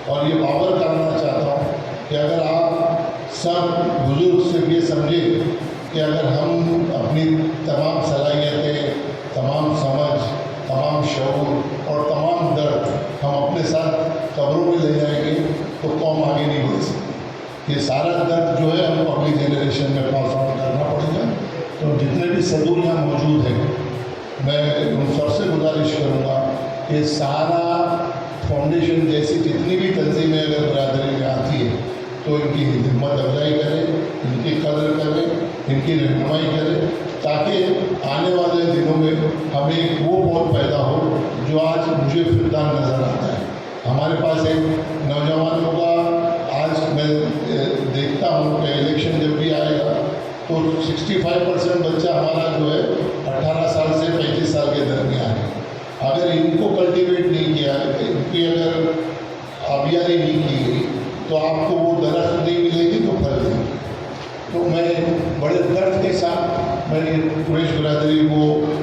और ये बावर करना चाहता हूँ कि अगर आप सब बुजुर्ग सिर्फ ये समझें कि अगर हम अपनी तमाम सलाहियतें, तमाम समझ, तमाम शऊर और तमाम दर्द हम अपने साथ कब्रों में ले जाएंगे तो कौम आगे नहीं बढ़ सकती। ये सारा दर्द जो है हमको अगली जनरेशन में पास ऑन करना पड़ेगा। तो जितने भी सदूर यहाँ मौजूद हैं, मैं उन सबसे गुजारिश करूँगा कि सारा फाउंडेशन जैसी जितनी भी तंजीमें अगर बरादरी में आती है तो इनकी हिम्मत अफजाई करें, इनकी कदर करें, इनकी रहनुमाई करें, ताकि आने वाले दिनों में हमें वो बहुत पैदा हो जो आज मुझे फिरदान नज़र आता है। हमारे पास एक नौजवानों का आज मैं देखता हूँ कि इलेक्शन जब भी आएगा तो 65% बच्चा हमारा जो है 18 साल से 35 साल के दरमियान है। अगर इनको कल्टीवेट नहीं किया, इनकी अगर आबियारी नहीं की गई तो आपको वो दरख्त नहीं मिलेगी तो फल नहीं। तो मैं बड़े दर्द के साथ मैंने कुरैश बिरादरी को,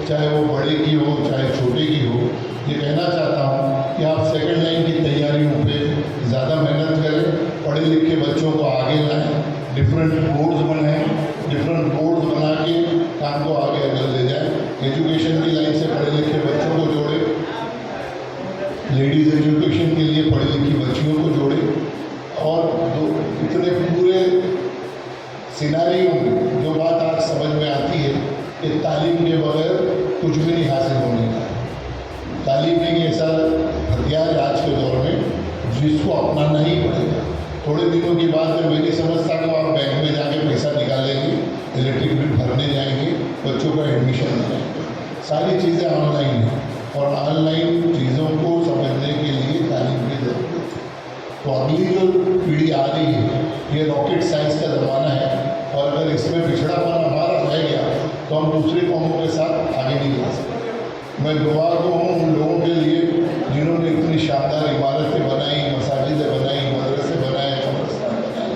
चाहे वो बड़े की हो चाहे छोटे की हो, ये कहना चाहता हूँ कि आप सेकंड लाइन की तैयारियों पे ज़्यादा मेहनत करें, पढ़े लिखे बच्चों को आगे लाएं, डिफरेंट बोर्ड्स बनाएं, डिफरेंट बोर्ड्स बना के काम को आगे अगर ले जाएं, एजुकेशन की लाइन से पढ़े लिखे बच्चों को जोड़े, लेडीज़ एजुकेशन के लिए पढ़ी लिखी बच्चियों को जोड़े और इतने पूरे सिनारियों में जो बात आज समझ में आती है कि तालीम के बगैर कुछ भी नहीं हासिल होने का। तालीम एक ऐसा हथियार है आज के दौर में जिसको अपनाना ही पड़ेगा। थोड़े दिनों की बात है, मैं नहीं समझता कि आप बैंक में जाके पैसा निकालेंगे, इलेक्ट्रिक बिल भरने जाएंगे, बच्चों का एडमिशन कराएंगे, सारी चीज़ें ऑनलाइन हैं और ऑनलाइन चीज़ों को समझने के लिए तालीम की ज़रूरत है। तो अगली जो पीढ़ी आ रही है ये रॉकेट साइंस का ज़माना है और अगर इसमें पिछड़ापन हमारा रह गया तो हम दूसरी कौमों के साथ आगे नहीं जा सकते। मैं दुआ को हूँ उन लोगों के लिए जिन्होंने इतनी शानदार इमारतें बनाई, मसाजिदें बनाई, मदरसे बनाए, कब्रिस्तान बनाए।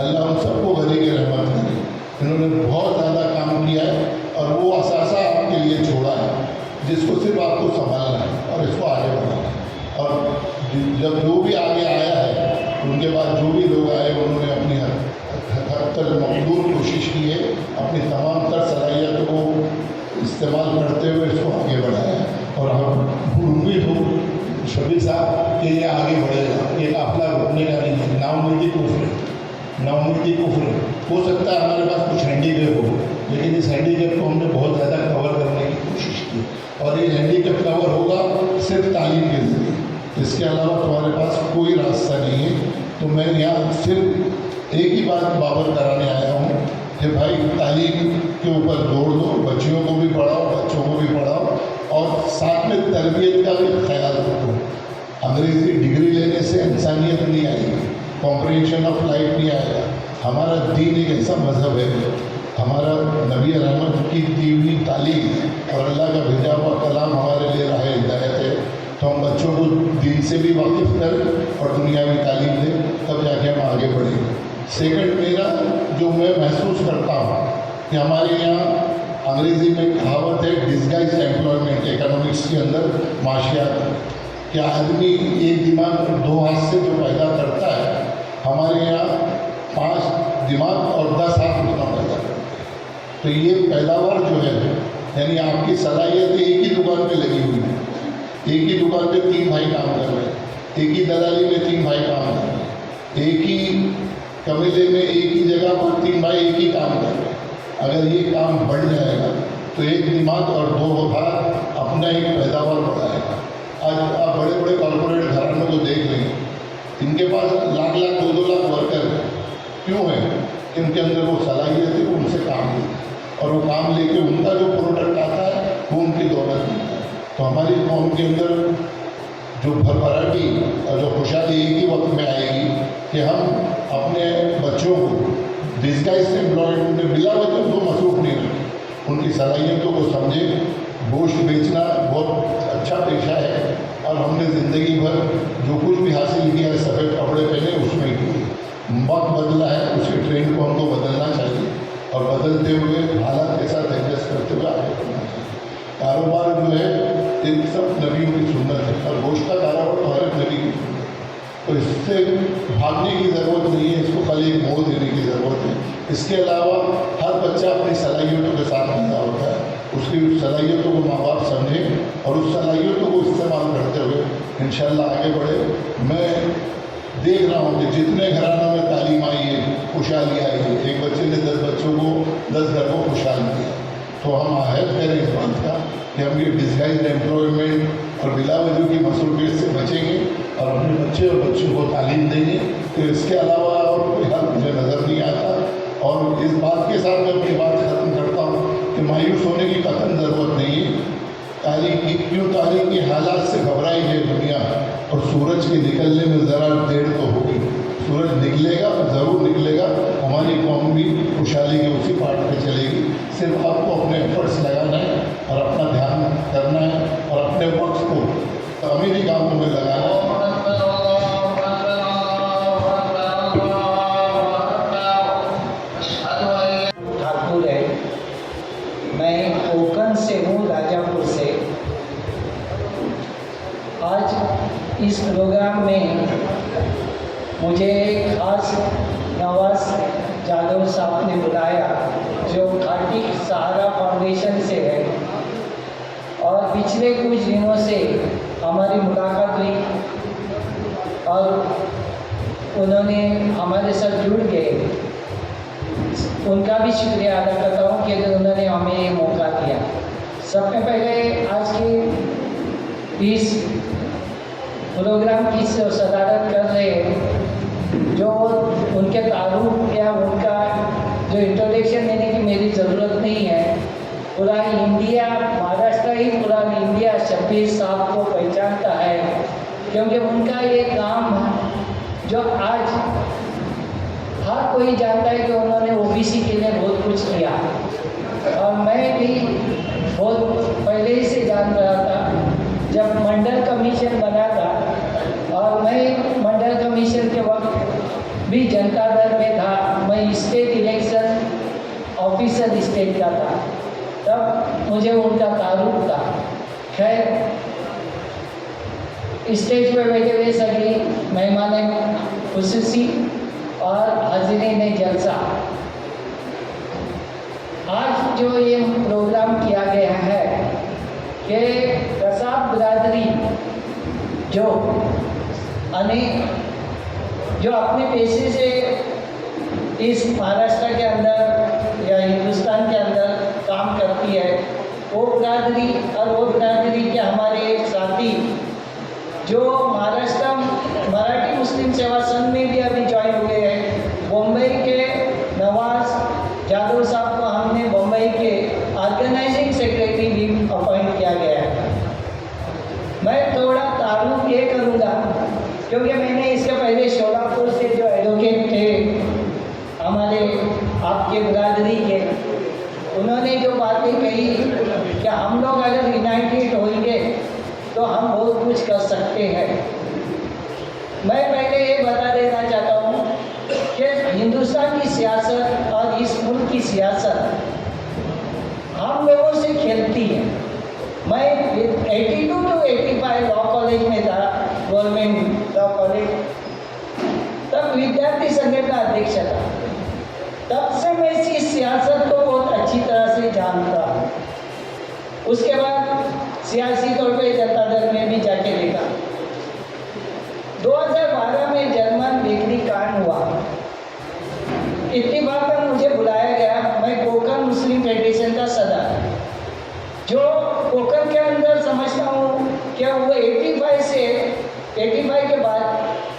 अल्लाह उन सबको गनी की रहमत करे। इन्होंने बहुत ज़्यादा काम किया है और वो असासा आपके लिए छोड़ा है जिसको सिर्फ आपको संभालना है और इसको आगे बढ़ाना है। और जब जो भी आगे आया है उनके बाद जो भी लोग आए उन्होंने अपनी हद तक मकबूल कोशिश की है, अपनी तमाम तर सलाहियतों को इस्तेमाल करते हुए इसको आगे बढ़ाया और हम उम्मीद हो शबीर साहब कि ये आगे बढ़ेगा, ये काफिला रुकने का नहीं है। नाउमीदी कुफ्र हो सकता है हमारे पास कुछ हैंडीकैप हो, लेकिन इस हैंडीकैप को हमने बहुत ज़्यादा कवर करने की कोशिश की और ये हैंडीकैप कवर होगा सिर्फ तालीम के ज़रिए, इसके अलावा तुम्हारे पास कोई रास्ता नहीं है। तो मैं यहाँ सिर्फ एक ही बात बाबर कराने आया हूँ कि भाई तालीम के ऊपर जोर दो, बच्चियों को भी पढ़ाओ, बच्चों को भी पढ़ाओ और साथ में तरबियत का भी ख्याल रखो। अंग्रेज़ी डिग्री लेने से इंसानियत नहीं आएगी, कॉम्प्रिहेंशन ऑफ लाइफ नहीं आएगा। हमारा दीन एक ऐसा मज़हब है, हमारा नबी रहमत की दी हुई तालीम और अल्लाह का भेजा हुआ कलाम हमारे लिए राह हिदायत है। तो हम बच्चों को दीन से भी वाकिफ़ करें और दुनियावी तालीम दें, तब जाके हम आगे बढ़ेंगे। सेकंड मेरा जो मैं महसूस करता हूँ कि हमारे यहाँ अंग्रेज़ी में कहावत है डिस्गाइज एम्प्लॉयमेंट, इकोनॉमिक्स के अंदर माशियात, कि आदमी एक दिमाग दो हाथ से जो पैदा करता है, हमारे यहाँ 5 दिमाग और 10 हाथ उतना पैदा करता है। तो ये पैदावार जो है यानी आपकी सलाहियत एक ही दुकान पे लगी हुई है, एक ही दुकान पे 3 भाई काम कर रहे हैं, एक ही दलाली में 3 भाई काम कर रहे हैं, एक ही कबीले में एक ही जगह पर 3 भाई एक ही काम कर रहे हैं। अगर ये काम बढ़ जाएगा तो एक दिमाग और 2 हाथ अपना एक पैदावार बढ़ाएगा। आज आप बड़े बड़े कॉर्पोरेट घरानों को देख लें, इनके पास लाख 2-2 लाख वर्कर क्यों है? इनके अंदर वो सलाहियत है, उनसे काम लेते और वो काम लेके उनका जो प्रोडक्ट आता है वो उनकी दौलत मिलता है। तो हमारी कौम के अंदर जो भरभराटी और जो खुशहाली एक ही वक्त में आएगी कि हम अपने बच्चों को डिस्गाइज एम्प्लॉयमेंट बिला वजह तो मसरूफ नहीं रखें, उनकी सलाहियतों को समझें। गोश्त बेचना बहुत अच्छा पेशा है और हमने ज़िंदगी भर जो कुछ भी हासिल किया है सफ़ेद कपड़े पहने उसमें किए। वक्त बदला है, उसके ट्रेंड को हमको बदलना चाहिए और बदलते हुए हालात के साथ एडजस्ट करते हुए आगे बढ़ना चाहिए। कारोबार जो है एक सब नबियों की सुन्नत है और गोश्त का कारोबार तो हर एक नबी की सुन्नत है, तो इससे भागने की ज़रूरत नहीं है, इसको खाली एक मोड़ देने की ज़रूरत है। इसके अलावा हर बच्चा अपनी सलाहियतों के साथ पैदा होता है, उसकी सलाहियतों को माँ बाप समझें और उस सलाहियतों को इस्तेमाल करते हुए इंशाअल्लाह आगे बढ़े। मैं देख रहा हूँ कि जितने घरानों में तालीम आई है, खुशहाली आई है, एक बच्चे ने 10 बच्चों को 10 घर को खुशहाल किया, तो हम आहद करें इस बात का कि हम ये डिस्गाइज एम्प्लॉयमेंट और बिला वजह की मसरूफियत से बचेंगे और अपने बच्चे और बच्चों को तालीम देंगे। तो इसके अलावा और कोई हल मुझे नज़र नहीं आता। और इस बात के साथ मैं अपनी बात ख़त्म करता हूँ कि मायूस होने की कतई ज़रूरत नहीं है। तारीख की हालात से घबराई है दुनिया और सूरज के निकलने में ज़रा देर तो होगी, सूरज निकलेगा, ज़रूर निकलेगा, हमारी कौम भी खुशहाली के उसी पार्ट पे चलेगी। सिर्फ आपको अपने एफर्ट्स लगाना है और अपना ध्यान करना है और अपने वक्त को अमीरी कामों में लगाना है। ठाकुर है, मैं कोकण से हूँ, राजापुर से। आज इस प्रोग्राम में मुझे खास नवाज जादव साहब ने बुलाया, जो खाटी सहारा फाउंडेशन से है, और पिछले कुछ दिनों से हमारी मुलाकात हुई और उन्होंने हमारे साथ जुड़ गए। उनका भी शुक्रिया अदा करता हूँ कि उन्होंने हमें ये मौका दिया। सबसे पहले आज की इस प्रोग्राम की सदारत कर रहे हैं, जो उनके तारुफ या उनका जो इंट्रोडक्शन देने की मेरी ज़रूरत नहीं है। पूरा इंडिया, महाराष्ट्र ही पूरा इंडिया शब्बीर साहब को पहचानता है, क्योंकि उनका ये काम जो आज हर कोई जानता है कि उन्होंने ओबीसी के लिए बहुत कुछ किया, और मैं भी बहुत पहले ही से जान रहा था। जब मंडल कमीशन बना था और मैं मंडल कमीशन के वक्त भी जनता दल में था, मैं स्टेट इलेक्शन ऑफिसर स्टेट का था, तब मुझे उनका तारुफ था। खैर, स्टेज पे बैठे हुए सभी मेहमान खुसूसी और हाज़रीन जलसा, आज जो ये प्रोग्राम किया गया है कि कसाब बिरादरी जो अपने पेशे से इस महाराष्ट्र के अंदर या हिंदुस्तान के अंदर काम करती है, वो बिरादरी और वो बिरादरी के हमारे एक साथी जो महाराष्ट्र मराठी मुस्लिम सेवा संघ में भी अभी ज्वाइन हुए हैं, बम्बई के नवाज जादव साहब को हमने बम्बई के ऑर्गेनाइजिंग सेक्रेटरी भी अपॉइंट किया गया है। मैं थोड़ा तारुफ ये करूँगा क्योंकि मैंने इसके पहले शोलापुर से जो एडवोकेट थे हमारे आपके बिरादरी के, उन्होंने जो बातें कही कि हम लोग अगर यूनाइटेड होंगे तो हम बहुत कुछ कर सकते हैं। मैं पहले ये बता देना चाहता हूँ कि हिंदुस्तान की सियासत और इस मुल्क की सियासत हम लोगों से खेलती है। मैं 82 to 85 लॉ कॉलेज में था, गवर्नमेंट लॉ कॉलेज, तब विद्यार्थी संगठन का अध्यक्ष था। तब से मैं इस सियासत को बहुत अच्छी तरह से जानता हूँ। उसके बाद सियासी तौर पे जनता दल में भी जाके देखा। 2012 में जर्मन बेकरी कांड हुआ, इत्तेफाकन मुझे बुलाया गया। मैं कोकण मुस्लिम फेडरेशन का सदर, जो कोकण के अंदर समझता हूँ कि वो 85 के बाद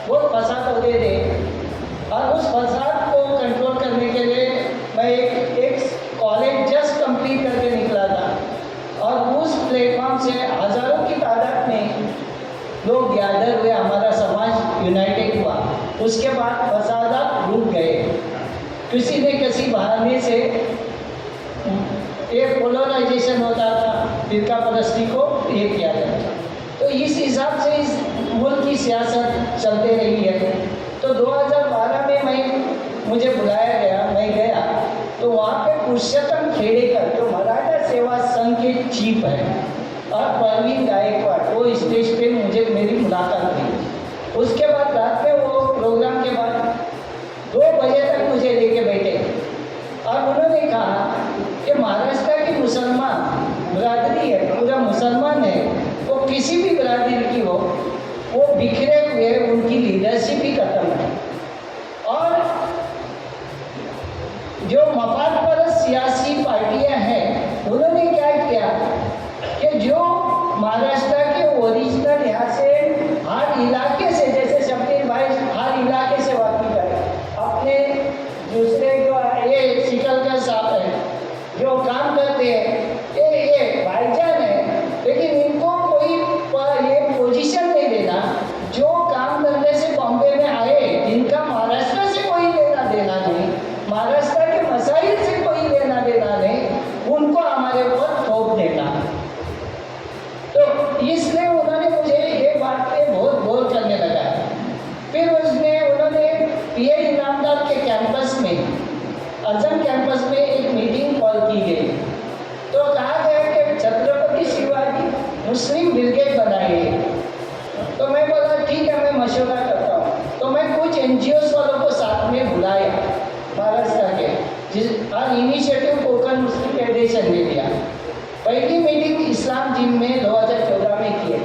बहुत फसाद होते थे, और उस फसाद को कंट्रोल करने के लिए मैं एक कॉलेज जस्ट कंप्लीट करके निकला था, और उस प्लेटफॉर्म से हज़ारों की तादाद में लोग फसादात रुक गए। किसी न किसी बहाने से एक पोलराइजेशन होता था, फिरका परस्ती को ये किया जाता था। तो इस हिसाब से इस मुल्क की सियासत चलते रही है। तो 2012 में मुझे बुलाया गया, मैं गया तो वहाँ पे पुरुषोत्तम खेड़ेकर जो मराठा सेवा संघ के चीफ है और परवीन गायकवाड़, वो स्टेज पे मेरी मुलाकात हुई। उसके बाद रात में वो प्रोग्राम के बाद 2 बजे तक मुझे लेके बैठे और उन्होंने कहा कि महाराष्ट्र की मुसलमान बिरादरी है, पूरा मुसलमान है, वो किसी भी बिरादरी की हो, वो बिखरे हुए, उनकी लीडरशिप ही खत्म है। और जो मफादपरस्त सियासी पार्टियां हैं, उन्होंने क्या किया कि जो महाराष्ट्र के ओरिजिनल यहाँ से हर इलाके से, जैसे शब्बीर भाई हर इलाके से वाकिफ है, अपने दूसरे जो ये शिकलकर साहब है जो काम करते हैं, ये भाईजान है, लेकिन इनको कोई ये पोजीशन नहीं देना। जो काम करने से बॉम्बे में आए, जिनका महाराष्ट्र से कोई लेना देना नहीं, महाराष्ट्र के मसाइल से कोई लेना देना नहीं, उनको हमारे ऊपर थोप देना। तो इसलिए उन्होंने मुझे ये बात पे बहुत गौर करने लगा। फिर उन्होंने पीए इनामदार के कैंपस में, अजम कैंपस में एक मीटिंग कॉल की गई। तो कहा गया कि छत्रपति शिवाजी मुस्लिम ब्रिगेड बनाइए। तो मैं बोला ठीक है, मैं मशवरा करता हूँ। तो मैं कुछ NGOs वालों को साथ में बुलाया महाराष्ट्र के, और इनिशिएटिव कोकण मुस्लिम फेडरेशन ने लिया। पहली मीटिंग इस्लाम जिम में 2014 में की है।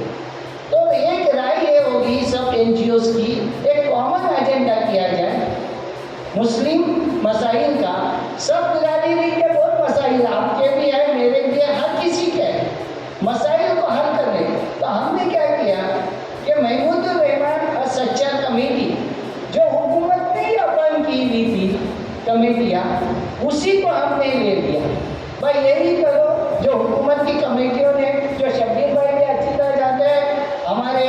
तो एक राय ये होगी सब NGOs की, एक कॉमन एजेंडा किया जाए मुस्लिम मसाइल का। सब बिरादरी के बहुत मसाइल, आपके भी है, मेरे भी है, हर किसी के है, मसाइल को हल करने। तो हमने क्या किया कि महमूदुर रहमान और सच्चर कमेटी, जो हुकूमत ने ही अपॉइंट की हुई थी कमेटियाँ, उसी को हमने ले लिया। भाई यही करो जो हुकूमत की कमेटियों ने, जो शब्बीर भाई भी अच्छी तरह जानते हैं, हमारे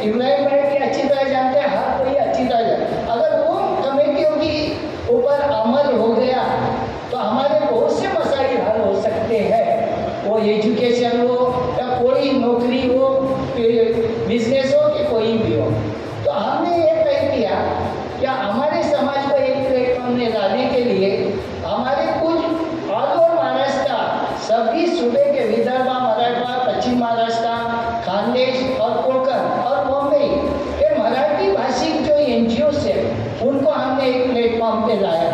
इब्राहिम भाई भी अच्छी तरह जानते हैं, हर कोई अच्छी तरह जानते हैं। अगर वो कमेटियों की ऊपर अमल हो गया तो हमारे बहुत से मसाइल हल हो सकते हैं। वो एजुकेशन हो या कोई नौकरी हो, बिजनेस हो कि कोई भी हो। तो हमने ये तय किया कि हमारे समाज को एक प्लेटफॉर्म में लाने के लिए हमारे कुछ ऑल ओवर महाराष्ट्र, सभी सूबे के विदर्भ, मराठा, पश्चिम महाराष्ट्र, खानदेश और कोंकण और बॉम्बे के मराठी भाषिक जो NGOs है, उनको हमने एक प्लेटफॉर्म पे लाया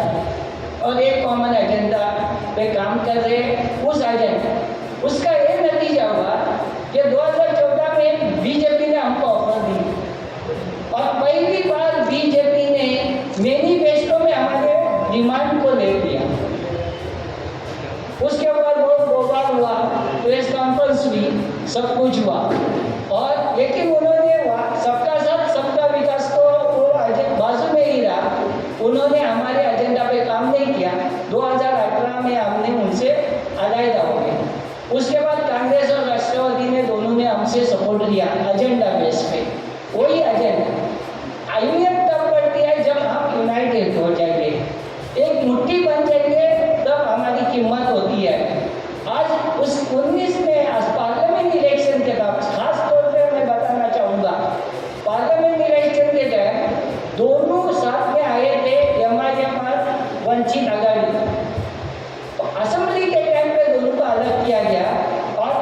और एक कॉमन एजेंडा पे काम कर रहे हैं। उस एजेंडा, उसका ये नतीजा हुआ कि 2014 में बीजेपी ने हमको ऑफर दी और पहली बार बीजेपी ने मैनिफेस्टो में हमारे डिमांड को ले लिया। उसके बाद बहुत गोबार हुआ, प्रेस कॉन्फ्रेंस हुई, सब कुछ हुआ, और लेकिन उन्होंने सबका साथ सबका विकास को वो बाजू में ही रहा। उन्होंने हमारे एजेंडा पे काम नहीं किया। 2018 में हमने उनसे अलहदा हो गए। उसके बाद कांग्रेस और राष्ट्रवादी ने दोनों ने हमसे सपोर्ट दिया एजेंडा बेस पे। वही एजेंडा अहमियत तब बढ़ती है जब हम यूनाइटेड हो जाएंगे, एक मुट्ठी बन जाएंगे, तब हमारी कीमत होती है। आज उस 19 में पार्लियामेंट इलेक्शन के बाद खास तौर पे मैं बताना चाहूँगा, पार्लियामेंट इलेक्शन के टाइम दोनों साथ में आए थे, MIM और वंचित आघाड़ी। तो असेंबली के टाइम पे दोनों को अलग किया गया और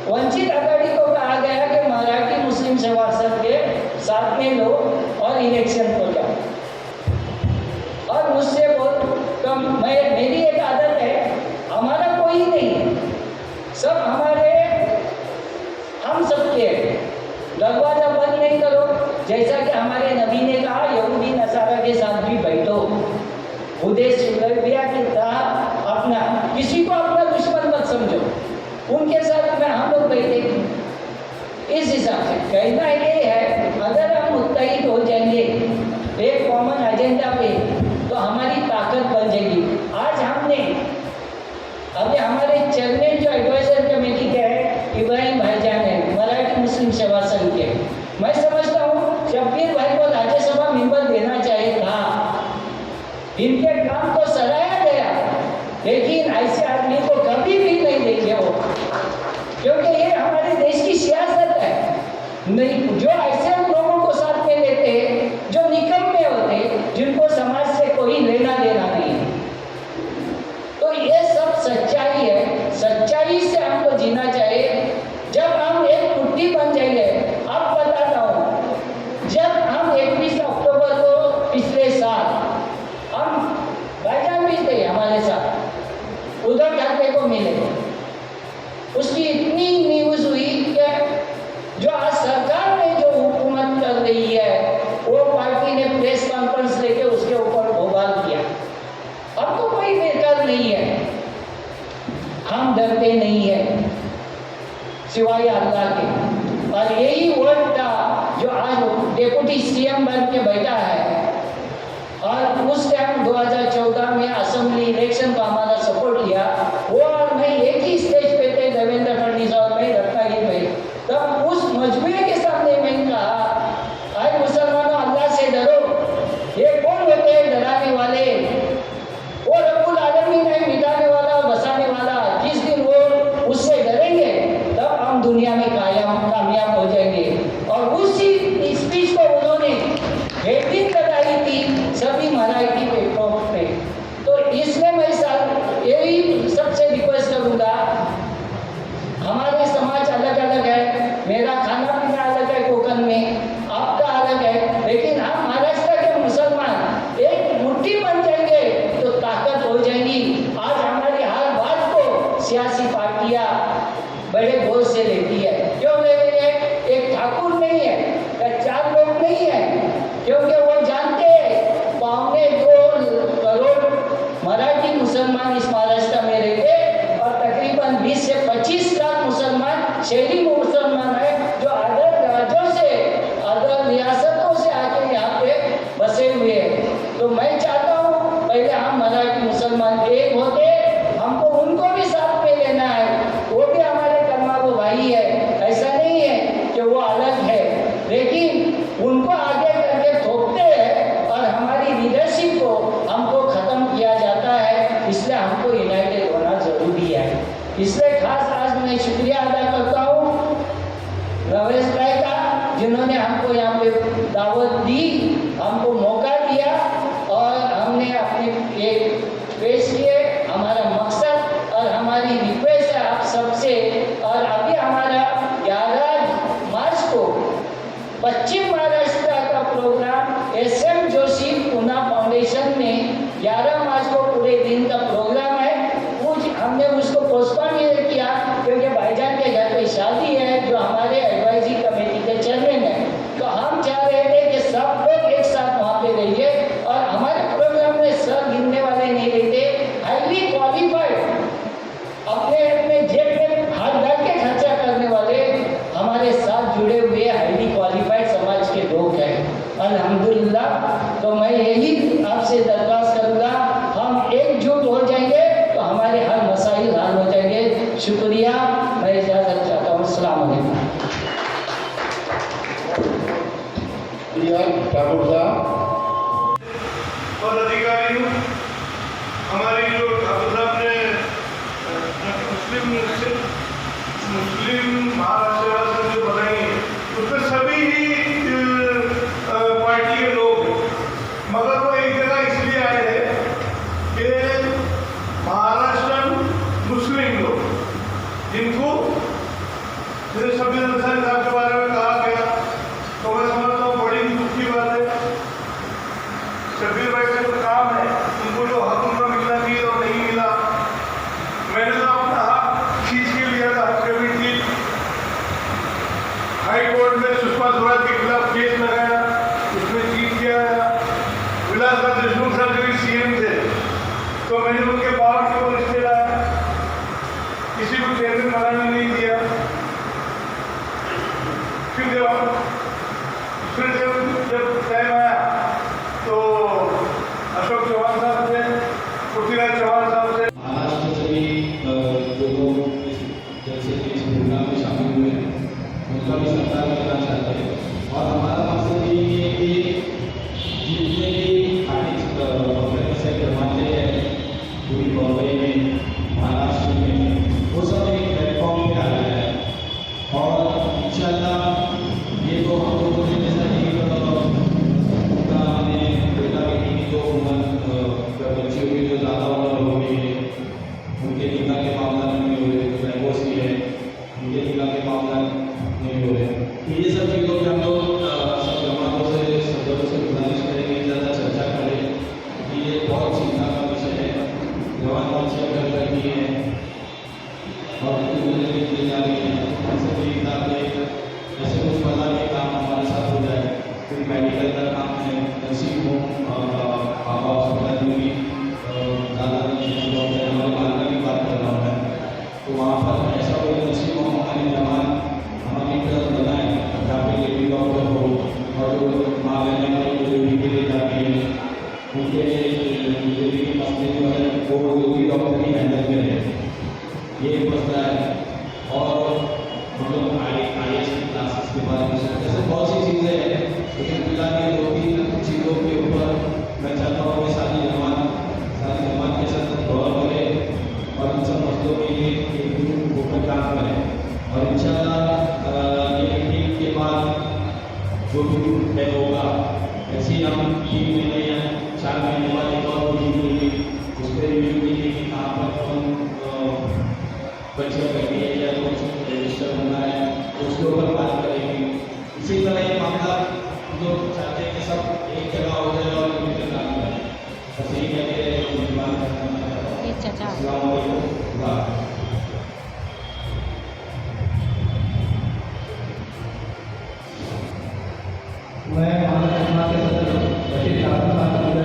वंचित आघाड़ी को कहा गया कि मराठी मुस्लिम सेवा संघ के साथ में लो और इलेक्शन को जाओ। और मुझसे बहुत कम, मेरी एक आदत है, हमारा कोई नहीं, सब हमारे, हम सबके, दरवाजा बंद नहीं करो। जैसा कि हमारे नबी ने कहा, यहूदी नसारा के साथ भी बैठो, हुदैबिया की तरह अपना, किसी को अपना दुश्मन मत समझो, उनके साथ में हम लोग बैठे। इस हिसाब से कहना ये है, अगर हम मुत्तहिद हो जाएंगे एक कॉमन एजेंडा पे, तो हमारी ताकत बन जाएगी। आज हमने अभी हमारे चेयरमैन जो एडवाइजर कमेटी के हैं इब्राहिम भाईजान है, मराठी मुस्लिम सेवा संघ के, मैं समझता हूँ शब्बीर भाई को राज्यसभा इनके काम को सराहा गया, लेकिन ऐसे आदमी को कभी भी नहीं देखे हो, क्योंकि ये हमारे देश की सियासत है। नहीं, जो ऐसे लोगों को साथ में लेते हैं जो निकम्मे होते, जिनको समाज से कोई लेना देना नहीं है। तो ये सब सच्चाई है, सच्चाई से हमको जीना चाहिए। जब हम एक मुट्ठी बन जाएंगे, अब बताता हूँ, जब हम 21 अक्टूबर को पिछले साल हम भाईजान भी थे हमारे साथ, उधर ठाकरे को मिले, उसकी इतनी न्यूज़ हुई कि जो आज सरकार ने जो हुकूमत कर रही है, वो पार्टी ने प्रेस कॉन्फ्रेंस लेके उसके ऊपर बवाल किया। अब तो कोई बेकार नहीं है, हम डरते नहीं है सिवाय अल्लाह के। और यही वर्ड था जो आज डेप्यूटी सीएम बन के बैठा है। और उस टाइम 2014 में असेंबली इलेक्शन का हमारा सपोर्ट किया, वो और मैं एक ही स्टेज पे थे, देवेंद्र फडणवीस और मैं रत्नागिरी में। तब उस मजबूरी के सामने मैंने कहा, आए मुसलमानों, अल्लाह से डरो। ये कौन होते हैं डराने वाले? वो रब्बुल आलमीन है, मिटाने वाला, बसाने वाला। जिस दिन वो उससे डरेंगे तब हम दुनिया में कामयाब हो जाएंगे। और उसी स्पीच को उन्होंने हेडिंग लगाई थी सभी मराठी पेपरों पे। तो इसमें मैं यही सबसे रिक्वेस्ट करूँगा, हमारे समाज अलग अलग है, मेरा खाना पीना अलग है कोकण में, आपका अलग है, लेकिन हम महाराष्ट्र के मुसलमान एक मुट्ठी बन जाएंगे तो ताकत हो जाएगी। आज हमारी हर बात को सियासी पार्टियां बड़े बोझ से लेती है। क्यों ले रही है? एक ठाकुर नहीं है, 4 लोग नहीं है, क्योंकि वो जानते हैं 2.25 करोड़ मराठी मुसलमान इस महाराष्ट्र में रहते और तकरीबन 20 से 25 लाख मुसलमान शहरी मुसलमान है, जो अदर राज्यों से, अदर रियासतों से आके यहाँ पे बसे हुए हैं। तो मैं चाहता हूँ पहले हम मराठी मुसलमान एक होते, हमको उनको भी साथ में लेना है। वो भी हमारे कर्मागो भाई है, ऐसा नहीं है कि वो अलग है, लेकिन उनको आगे करके थोपते हैं और हमारी लीडरशिप को हमको खत्म किया जाता है। इसलिए हमको यूनाइटेड होना जरूरी है। इसलिए खास आज मैं शुक्रिया अदा करता हूँ नवेश भाई का, जिन्होंने हमको यहाँ पे दावत दी, हमको मौका दिया और हमने अपने एक पेश किए हमारा मकसद और हमारी रिक्वेस्ट है आप सबसे। और अभी हमारा 11 मार्च को पश्चिम महाराष्ट्र का programme SM Joshi Poona foundation में 11 मार्च को पूरे दिन का प्रोग्राम है। हमने उसको पोस्टपोन किया क्योंकि भाईजान के घर पे शादी है, जो हमारे एडवाइजरी कमेटी के चेयरमैन है। तो हम चाह रहे थे कि सब लोग एक साथ वहाँ पे रहिए और हमारे प्रोग्राम में सर गिनने वाले नहीं रहते, हाईली क्वालिफाइड, अपने जेब में हाथ डाल के खर्चा करने वाले हमारे साथ जुड़े हुए हाईली क्वालिफाइड समाज के लोग हैं, अल्हम्दुलिल्लाह। तो मैं यही आपसे दरख्वास्त करूँगा, हम एकजुट हो जाएंगे तो हमारे हर मसाइल हल हो जाएंगे। शुक्रिया, मैं इजाज़त चाहता हूँ। अस्सलाम वालेकुम। ठाकुर साहब और अधिकारी हमारी जो ठाकुर साहब ने मुस्लिम महाराष्ट्र से जो बनाई है, उसमें सभी ही पार्टी के लोग हैं, मगर वो एक जगह इसलिए आए हैं कि महाराष्ट्र मुस्लिम लोग, जिनको जैसे संविधान साहब के बारे में कहा गया, तो मैं समझता हूँ बड़ी दुख की बात है। शब्बीर भाई का जो काम है, उनको जो हक उनका मिलना चाहिए और नहीं मिला। मैंने तो अपना हक खींच के लिया था, हक कभी ठीक हाई कोर्ट में सुषमा स्वराज के खिलाफ केस लगाया, उसमें जीत गया। विलास राज देशमुख साहब जो CM थे, तो मैंने उनके पावर को रिश्ते लाया, किसी को चेयरमैन बनाने नहीं दिया। फिर जब टाइम आया तो अशोक चौहान साहब थे, पृथ्वीराज चौहान साहब थे। महाराष्ट्र से भी जो लोग जैसे कि इस प्रोग्राम में शामिल हुए हैं, उनका भी सत्कार करना चाहते हैं। और हमारा मकसद ये है कि जितने भी आर्टिस्ट जो भी तय होगा, ऐसे ही हम 3 महीने या 4 महीने बाद एक और मीटिंग होगी, उस पर रिव्यू कीजिए कि कहाँ पर कौन बच्चे करनी है या कुछ रजिस्टर होना है, तो उसके ऊपर बात करेंगे। इसी तरह ये मामला हम लोग चाहते हैं कि सब एक जगह हो जाए और मिलकर काम करें। बस यही कहते हैं बात करना है। मैं मानव समाज के सदस्य बशीर शासन साहब मुंबई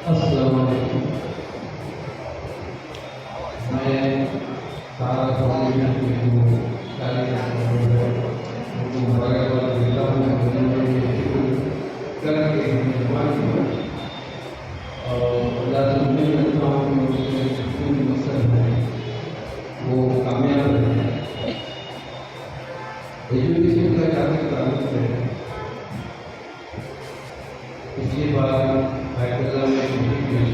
अस्सलाम वालेकुम। मैं सारा वो कामयाब है। एजुकेशन का जहाँ तक ताल्लुक है, पिछली बार बैतूल में एक मीटिंग हुई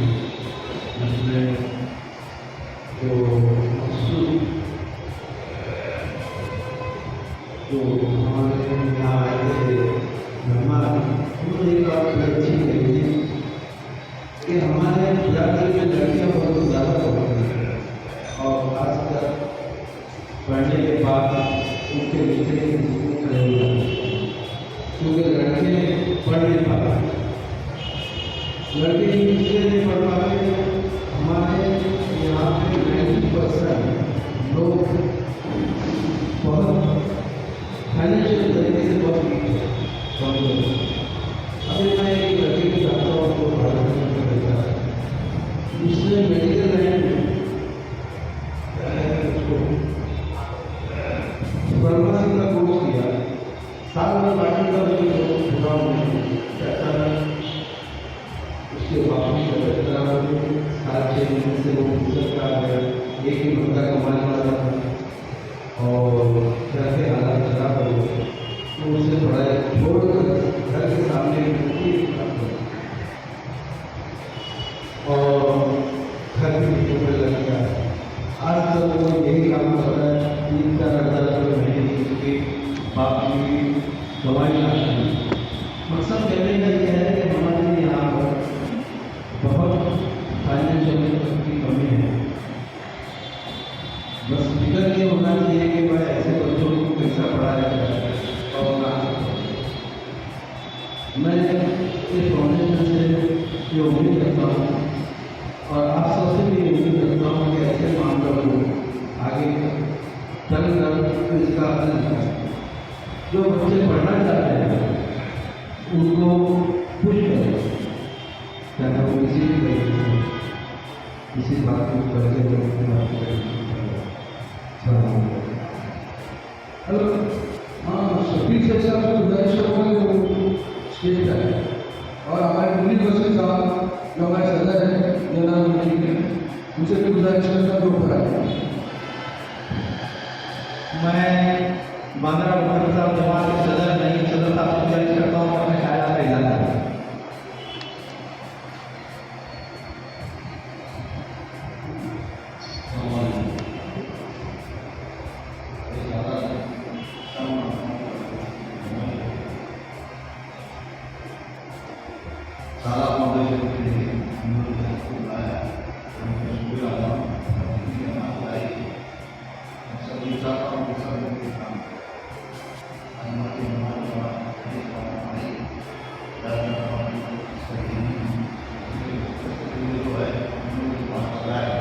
जिसमें जो हमारे यहाँ आए थे मेहमान, उन्होंने एक बात अच्छी कही थी कि हमारे बिरादरी में लड़कियाँ बहुत ज़्यादा पढ़ती हैं और खासकर पढ़ने के बाद उनके नीचे खड़े हो जाते हैं, क्योंकि लड़के पढ़ नहीं पाते। लड़के इसलिए नहीं पढ़ पाते, हमारे यहाँ पे 90% लोग बहुत फाइनेंशियल तरीके से बहुत कमजोर हैं। अभी मैं एक लड़के के जाता हूँ तो पढ़ाने में रहता है, उसने मेडिकल लाइन में फार्मेसी का कोर्स किया, साल में बाकी का भी चुनाव नहीं चाहता। उसके बाकी का 6 महीने से वो पुस्तक है, एक ही बंदा कमाने वाला था और घर के हालात खराब हो गए तो उसे पढ़ाई छोड़कर घर के सामने और घर के ऊपर लग गया। आज तक वो यही काम कर रहा है, 3-4 हज़ार रुपये महीने की बाकी दवाई आती है। मकसद कहने का यह है कि हमारे यहाँ पर बहुत फाइनेंशियल की कमी है। बस फिक्र ये होना चाहिए कि वह ऐसे बच्चों को कैसा पढ़ाया जाए और मैं इस फाउंडेशन से ये उम्मीद करता हूँ और आप सबसे भी उम्मीद करता हूँ कि ऐसे मामलों को आगे चलकर इसका हल निकालें। जो बच्चे पढ़ना चाहते हैं उनको पुश करें, चाहे वो किसी भी तरीके से किसी बात को करके हेलो हाँ, शफीक से साहब से गुजारिश करूँगा वो स्टेज पर है और हमारे पुलिस बस साहब जो हमारे सदर है जनाब उनसे भी गुजारिश करता हूँ ऊपर आए। मैं बांद्रा मुखर्जी साहब जमात के सदर नहीं सदर साहब से गुजारिश करता हूँ अपने ख्याल का इजाज़ा है। सारा फाउंडेशन के लिए उन्होंने बुलाया, उनको शुक्रिया अदा सभी चाहता हूँ कि सभी काम हमारे जो है उन्होंने बात कराया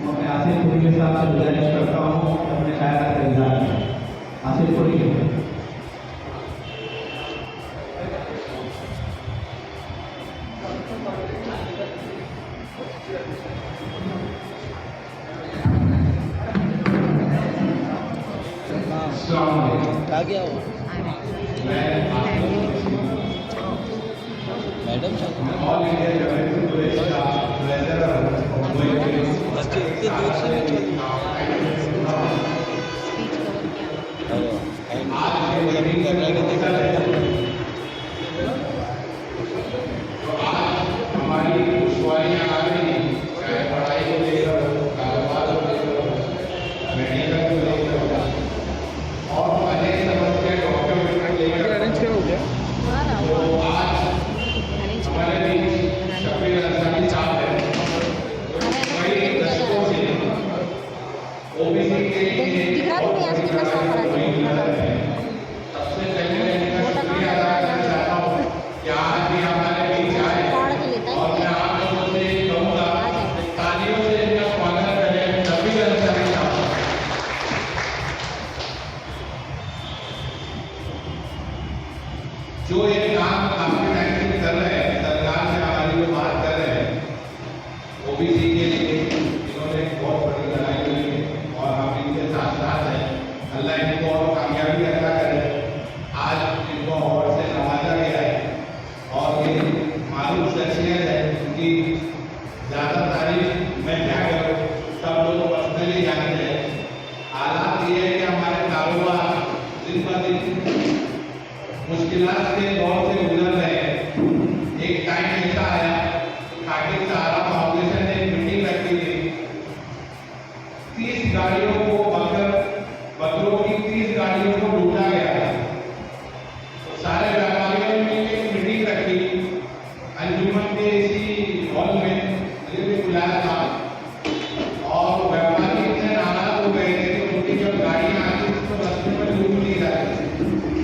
मैं आसिफ पुरी के साथ गुजारिश करता हूँ अपने ख्याल ऑल इंडिया जर्नलिज्म प्रेस का ट्रेजरर हमारी दुश्वारियाँ आ रही हैं, चाहे पढ़ाई को लेकर, कारोबार को लेकर, मेडिकल को लेकर, और अनेक समस्या डॉक्यूमेंट लेकर तो आज हमारे बीच शफीर अंसारी साहब हैं। कई दशकों से ओबीसी के लिए सबसे पहले मैं इनका शुक्रिया अदा करना चाहता हूँ कि आज भी हमारे बीच आए और मैं आप लोगों से कहूँगा तालियों से इनका स्वागत करें शफीर अंसारी साहब। जो ये काम काफी टाइम से कर रहे हैं, सरकार से हमारी जो बात कर रहे हैं ओबीसी के लिए, इन्होंने एक बहुत बड़ी लड़ाई लड़ी है और हम इनके साथ साथ हैं। अल्लाह इनको और कामयाबी अता करे। आज इनको अवार्ड से नवाजा गया है और ये मालूम शख्सियत है कि ज़्यादा तारीफ मैं क्या करूँ, सब लोग पर्सनली जानते हैं। हालात ये है कि हमारे कारोबार दिन ब दिन मुश्किलात के दौर से गुजर रहे हैं। एक टाइम ऐसा आया, खाकी सहारा फाउंडेशन ने एक मीटिंग रखी थी। 30 गाड़ियों को बकरों की 30 गाड़ियों को लूटा गया था। तो सारे व्यापारियों ने एक मीटिंग रखी अंजुमन के इसी हॉल में, मुझे भी बुलाया था और व्यापारी इतने नाराज हो गए थे कि उनकी जब गाड़ियाँ आती तो रास्ते में लूट ली जाती।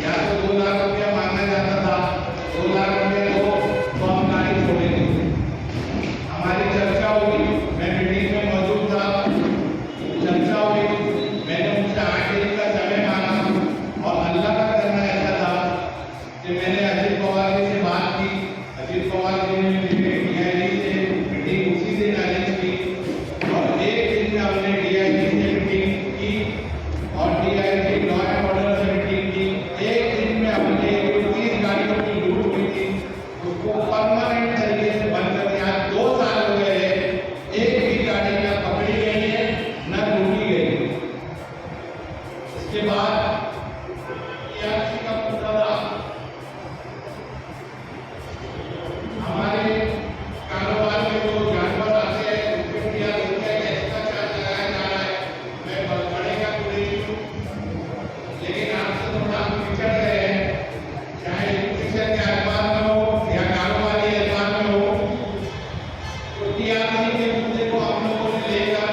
या तो 2 लाख रुपया मांगा जाता था, 2 लाख रुपये को तो हम गाड़ी छोड़ेंगे। हमारी चर्चा हुई, मैं मीटिंग में मौजूद था, चर्चा हुई, मैंने उनसे 8 दिन का समय मांगा और अल्लाह का करना ऐसा था कि मैंने अजीत पवार जी से बात की। अजीत पवार जी ने डीआईजी से मीटिंग उसी दिन अरेंज की और एक दिन में हमने डीआईजी से मीटिंग की और डीआईजी लॉ एंड ऑर्डर से मीटिंग की। एक दिन में हमने 30 गाड़ियों की लूट हुई थी, उसको परमानेंट तरीके से बंद कर दिया। 2 साल हो गए हैं, एक भी गाड़ी न पकड़ी गई है न लूटी गई है। इसके बाद टीआरसी का मुद्दा था। हमारे कारोबार में जो जानवर आते हैं उनके टीआरसी का एक्स्ट्रा चार्ज लगाया जा रहा है। मैं बढ़ेगा तो नहीं हूँ, लेकिन आपसे थोड़ा हम पिछड़ रहे हैं, चाहे एजुकेशन के अखबार में हो या कारोबारी अखबार में हो। तो टीआरसी के मुद्दे को हम लोगों ने लेकर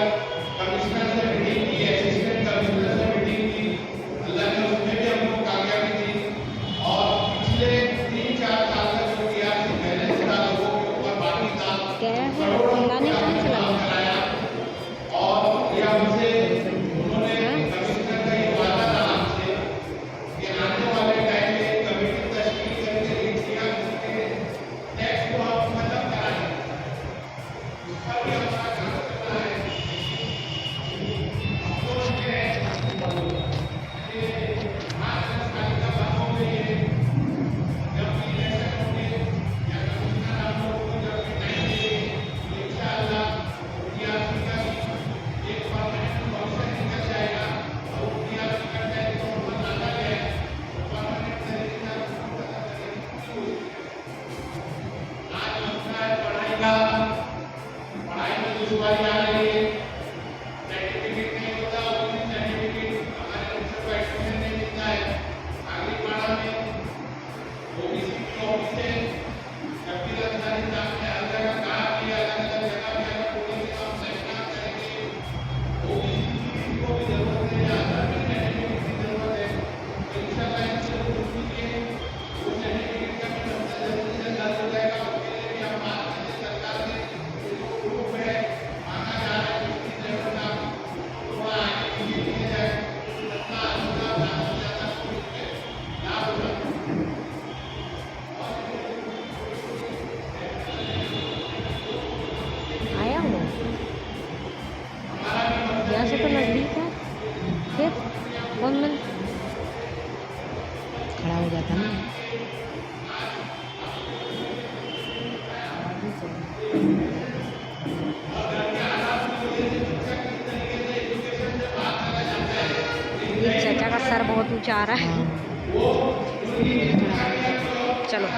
कमिश्नर से मीटिंग की, असिस्टेंट कमिश्नर से मीटिंग की। अल्लाह ने उसमें भी हमको कामयाबी दी और पिछले 3-4 साल तक जो टीआरसी बैलेंस था लोगों के ऊपर बाकी था, करोड़ों रुपया काम कराया और ये हमसे उन्होंने कमिश्नर का ये वादा था हमसे कि आने वाले टाइम में एक कमेटी तश्कील करके रिक्तियाँ के टैक्स को हम खत्म कराएंगे। उस पर भी हमारा काम चल रहा है। अफसोस ये है कि 5-10 साल का बातों में ये जब इलेक्शन होंगे या कमिश्नर आप लोगों को जब टाइम देंगे तो इंशाअल्लाह टीआरसी का भी एक परमानेंट फंक्शन निकल जाएगा और टीआरसी का टैक्स जो बताया गया है परमानेंट तरीके से खत्म करेंगे। आज मसला है पढ़ाई में दुश्वारी आ रही है, सर्टिफिकेट नहीं होता, उसी सर्टिफिकेट हमारे बच्चों को एडमिशन नहीं मिलता है। आगरीपाड़ा में ओबीसी की ऑफिसें शफीर अंसारी साहब ने हर जगह कहा कि अलग-अलग जगह में अगर पुलिस का हम सेमिनार करेंगे, ओबीसी को भी जरूरत है या अदर सर्टिफिकेट की जरूरत है, तो इंशाअल्लाह इनसे पूछ लीजिए, वो सर्टिफिकेट का भी मसला जल्दी से हल हो जाएगा। उसके लिए भी हम बात करेंगे सरकार से, जो ग्रुप है मांगा था ना। ये चाचा का सर बहुत ऊंचा आ रहा है। चलो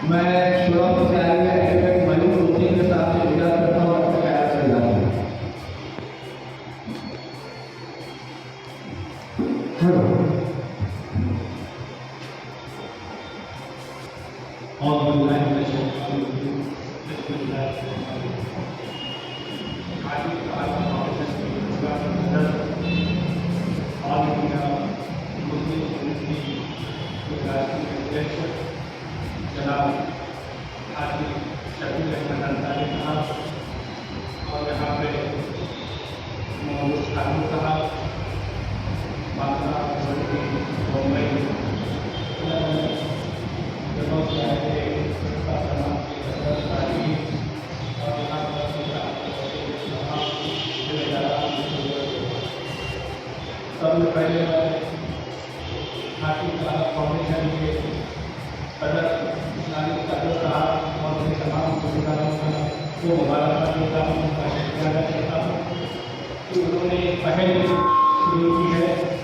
मैं शुरुआत से आगे एडवोकेट मयूर रुचि के साथ से विचार करता हूँ और प्यार से जाता हूँ। जनाब हाजी शफीक अहमद अंसारी साहब और यहाँ पे मोहम्मद खान साहब बांद्रा मुंबई जगहों से आए थे सबसे पहले मैं हाजी फाउंडेशन के सदर इस्लामिक सदर साहब और मेरे तमाम रिश्तेदारों को मुबारकबाद देता हूँ, शुक्रिया अदा करता हूँ कि उन्होंने पहल शुरू की है।